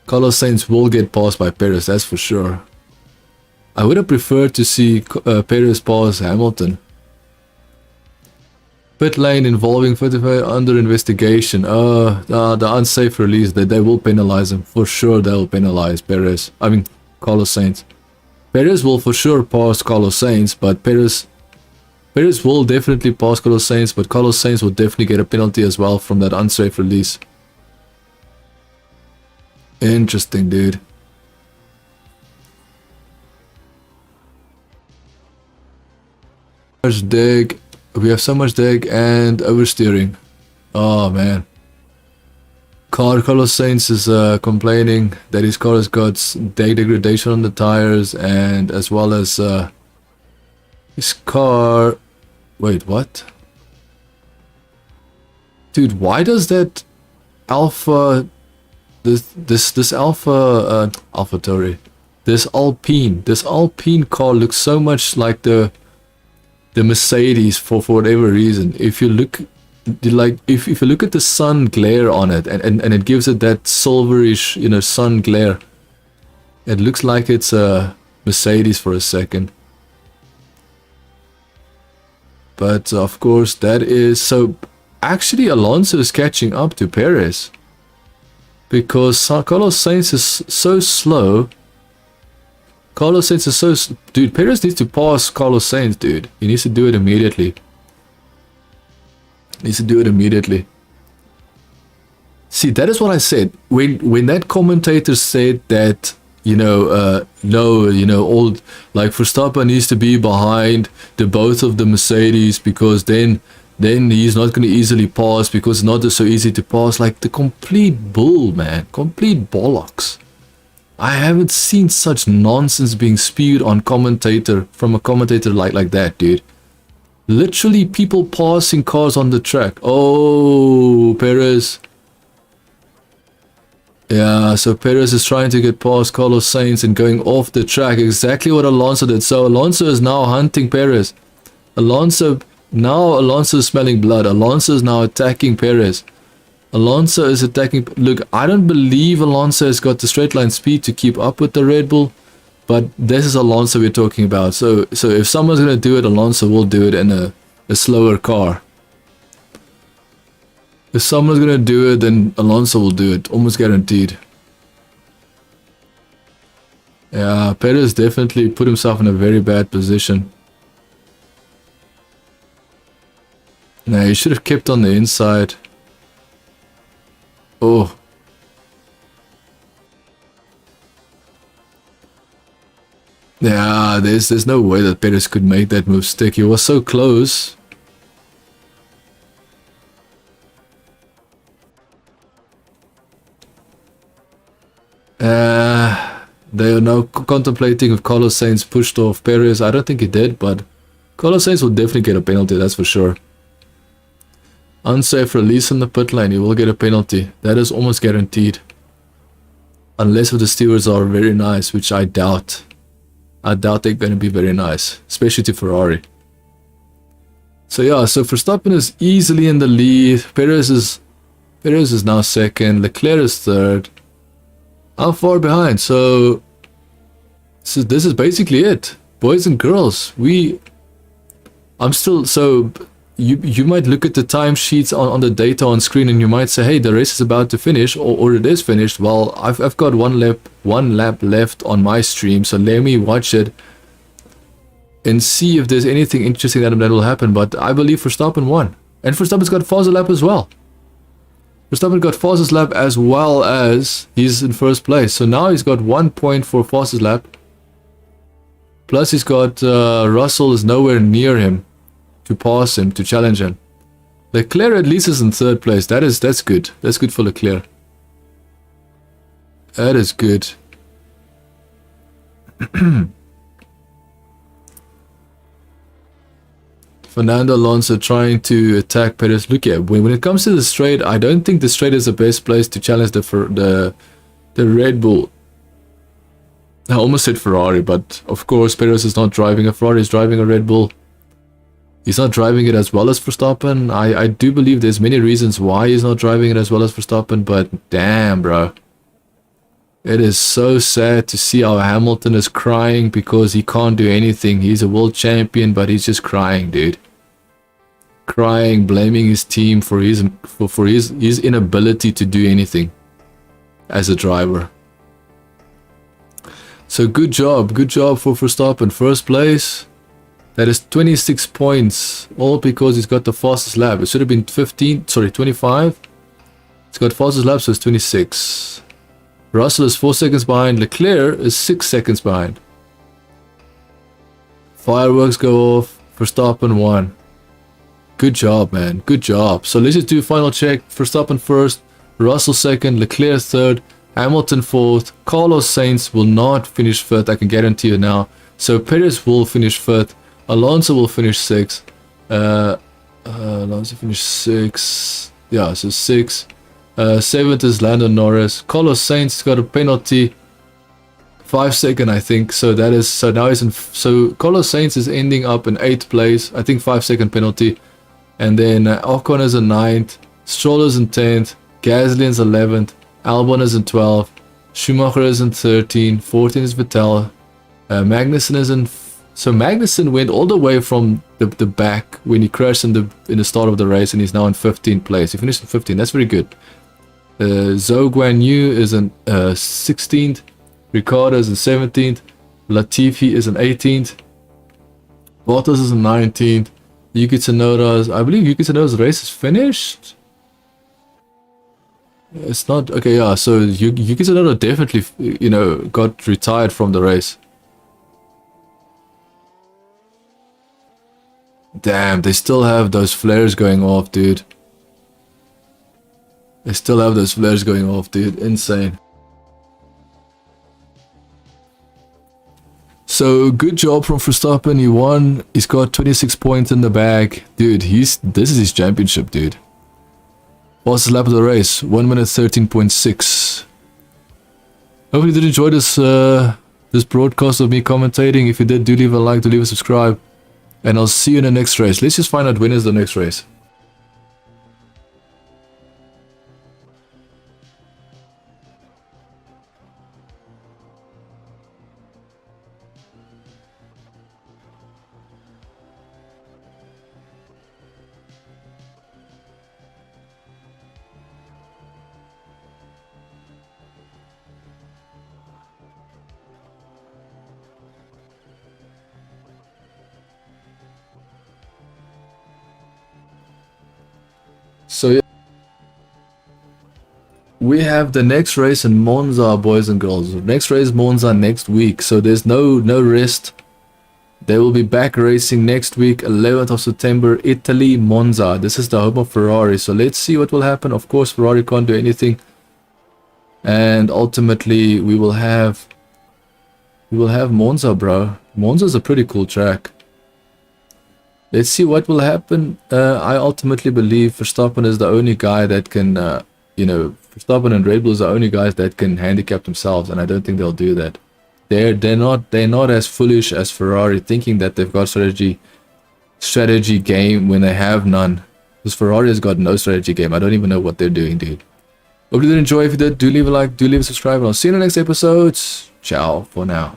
Carlos Sainz will get passed by Perez, that's for sure. I would have preferred to see Perez pass Hamilton. Pit lane involving 45 under investigation. The unsafe release, they will penalize him. For sure they will penalize Perez. I mean, Carlos Sainz. Perez will for sure pass Carlos Sainz, but Perez will definitely pass Carlos Sainz, but Carlos Sainz will definitely get a penalty as well from that unsafe release. Interesting, dude. Much dig. We have so much dig and oversteering. Oh man. Carlos Sainz is complaining that his car has got dig degradation on the tires, and as well as his car. Wait, what? Dude, why does that Alpha, this Alpha this Alpine car looks so much like the Mercedes for whatever reason? If you look, like, if you look at the sun glare on it, and it gives it that silverish, you know, sun glare, it looks like it's a Mercedes for a second. But of course that is, so actually Alonso is catching up to Perez, because Carlos Sainz is so slow. Carlos Sainz is so... Dude, Perez needs to pass Carlos Sainz, dude. He needs to do it immediately. See, that is what I said. When that commentator said that, you know, no, you know, all, like, Verstappen needs to be behind the both of the Mercedes, because then he's not going to easily pass, because it's not so easy to pass. Like, the complete bull, man. Complete bollocks. I haven't seen such nonsense being spewed on from a commentator like that, dude. Literally people passing cars on the track. Oh, Perez. Yeah, so Perez is trying to get past Carlos Sainz and going off the track. Exactly what Alonso did. So Alonso is now hunting Perez. Alonso is smelling blood. Alonso is now attacking Perez. Alonso is attacking. Look, I don't believe Alonso has got the straight line speed to keep up with the Red Bull, but this is Alonso we're talking about. So if someone's going to do it, Alonso will do it in a slower car. If someone's going to do it, then Alonso will do it, almost guaranteed. Yeah, Perez definitely put himself in a very bad position. Nah, he should have kept on the inside. Oh. Yeah, there's no way that Perez could make that move stick. He was so close. They are now contemplating if Carlos Sainz pushed off Perez. I don't think he did, but Carlos Sainz will definitely get a penalty, that's for sure. Unsafe release in the pit lane, he will get a penalty. That is almost guaranteed. Unless if the stewards are very nice, which I doubt. I doubt they're going to be very nice, especially to Ferrari. So yeah, so Verstappen is easily in the lead. Perez is now second. Leclerc is third. How far behind? So this is basically it, boys and girls. I'm still, so you might look at the timesheets on the data on screen and you might say, hey, the race is about to finish, or it is finished. Well, I've got one lap left on my stream, so let me watch it and see if there's anything interesting that will happen. But I believe Verstappen won, and Verstappen's got faster lap as well. Verstappen got fastest lap as well as he's in first place. So now he's got 1 point for fastest lap. Plus he's got Russell is nowhere near him to pass him, to challenge him. Leclerc at least is in third place. That's good. That's good for Leclerc. That is good. Fernando Alonso trying to attack Perez. Look here, when it comes to the straight, I don't think the straight is the best place to challenge the Red Bull. I almost said Ferrari, but of course Perez is not driving a Ferrari, he's driving a Red Bull. He's not driving it as well as Verstappen. I do believe there's many reasons why he's not driving it as well as Verstappen, but damn, bro. It is so sad to see how Hamilton is crying because he can't do anything. He's a world champion, but he's just crying, dude. Crying, blaming his team for his inability to do anything as a driver. So good job for Verstappen. First place. That is 26 points, all because he's got the fastest lap. It should have been 25. He's got fastest lap, so it's 26. Russell is 4 seconds behind. Leclerc is 6 seconds behind. Fireworks go off. Verstappen won. Good job, man. Good job. So let's just do a final check. Verstappen first. Russell second. Leclerc third. Hamilton fourth. Carlos Sainz will not finish fifth. I can guarantee you now. So Perez will finish fifth. Alonso will finish sixth. Alonso finished sixth. Yeah, so sixth. Seventh is Lando Norris. Carlos Sainz got a penalty, 5 seconds, I think. So that is now he's in. So Carlos Sainz is ending up in 8th place. I think 5 second penalty, and then Ocon is in 9th. Stroll is in 10th. Gasly is 11th. Albon is in 12th. Schumacher is in 13th. 14th is Vettel. Magnussen is in. So Magnussen went all the way from the back when he crashed in the start of the race, and he's now in 15th place. He finished in 15th. That's very good. Zhou Guan Yu is in 16th. Ricciardo is in 17th. Latifi is in 18th. Bottas is in 19th. Yuki Tsunoda's, I believe Yuki Tsunoda's race is finished. It's not okay. Yeah, so Yuki Tsunoda definitely, got retired from the race. Damn, they still have those flares going off, dude. They still have those flares going off, dude. Insane. So, good job from Verstappen. He won. He's got 26 points in the bag. Dude, this is his championship, dude. Fastest lap of the race. 1 minute 13.6. Hopefully you did enjoy this broadcast of me commentating. If you did, do leave a like, do leave a subscribe. And I'll see you in the next race. Let's just find out when is the next race. So yeah, we have the next race in Monza, boys and girls. Next race Monza next week, so there's no rest. They will be back racing next week, 11th of September, Italy, Monza. This is the home of Ferrari, so let's see what will happen. Of course, Ferrari can't do anything, and ultimately we will have Monza, bro. Monza's a pretty cool track. Let's see what will happen. I ultimately believe Verstappen is the only guy that can, Verstappen and Red Bull is the only guys that can handicap themselves, and I don't think they'll do that. They're not as foolish as Ferrari, thinking that they've got strategy game when they have none. Because Ferrari has got no strategy game. I don't even know what they're doing, dude. Hope you did enjoy. If you did, do leave a like, do leave a subscribe, and I'll see you in the next episodes. Ciao for now.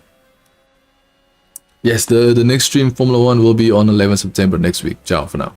Yes, the next stream Formula 1 will be on 11 September next week. Ciao for now.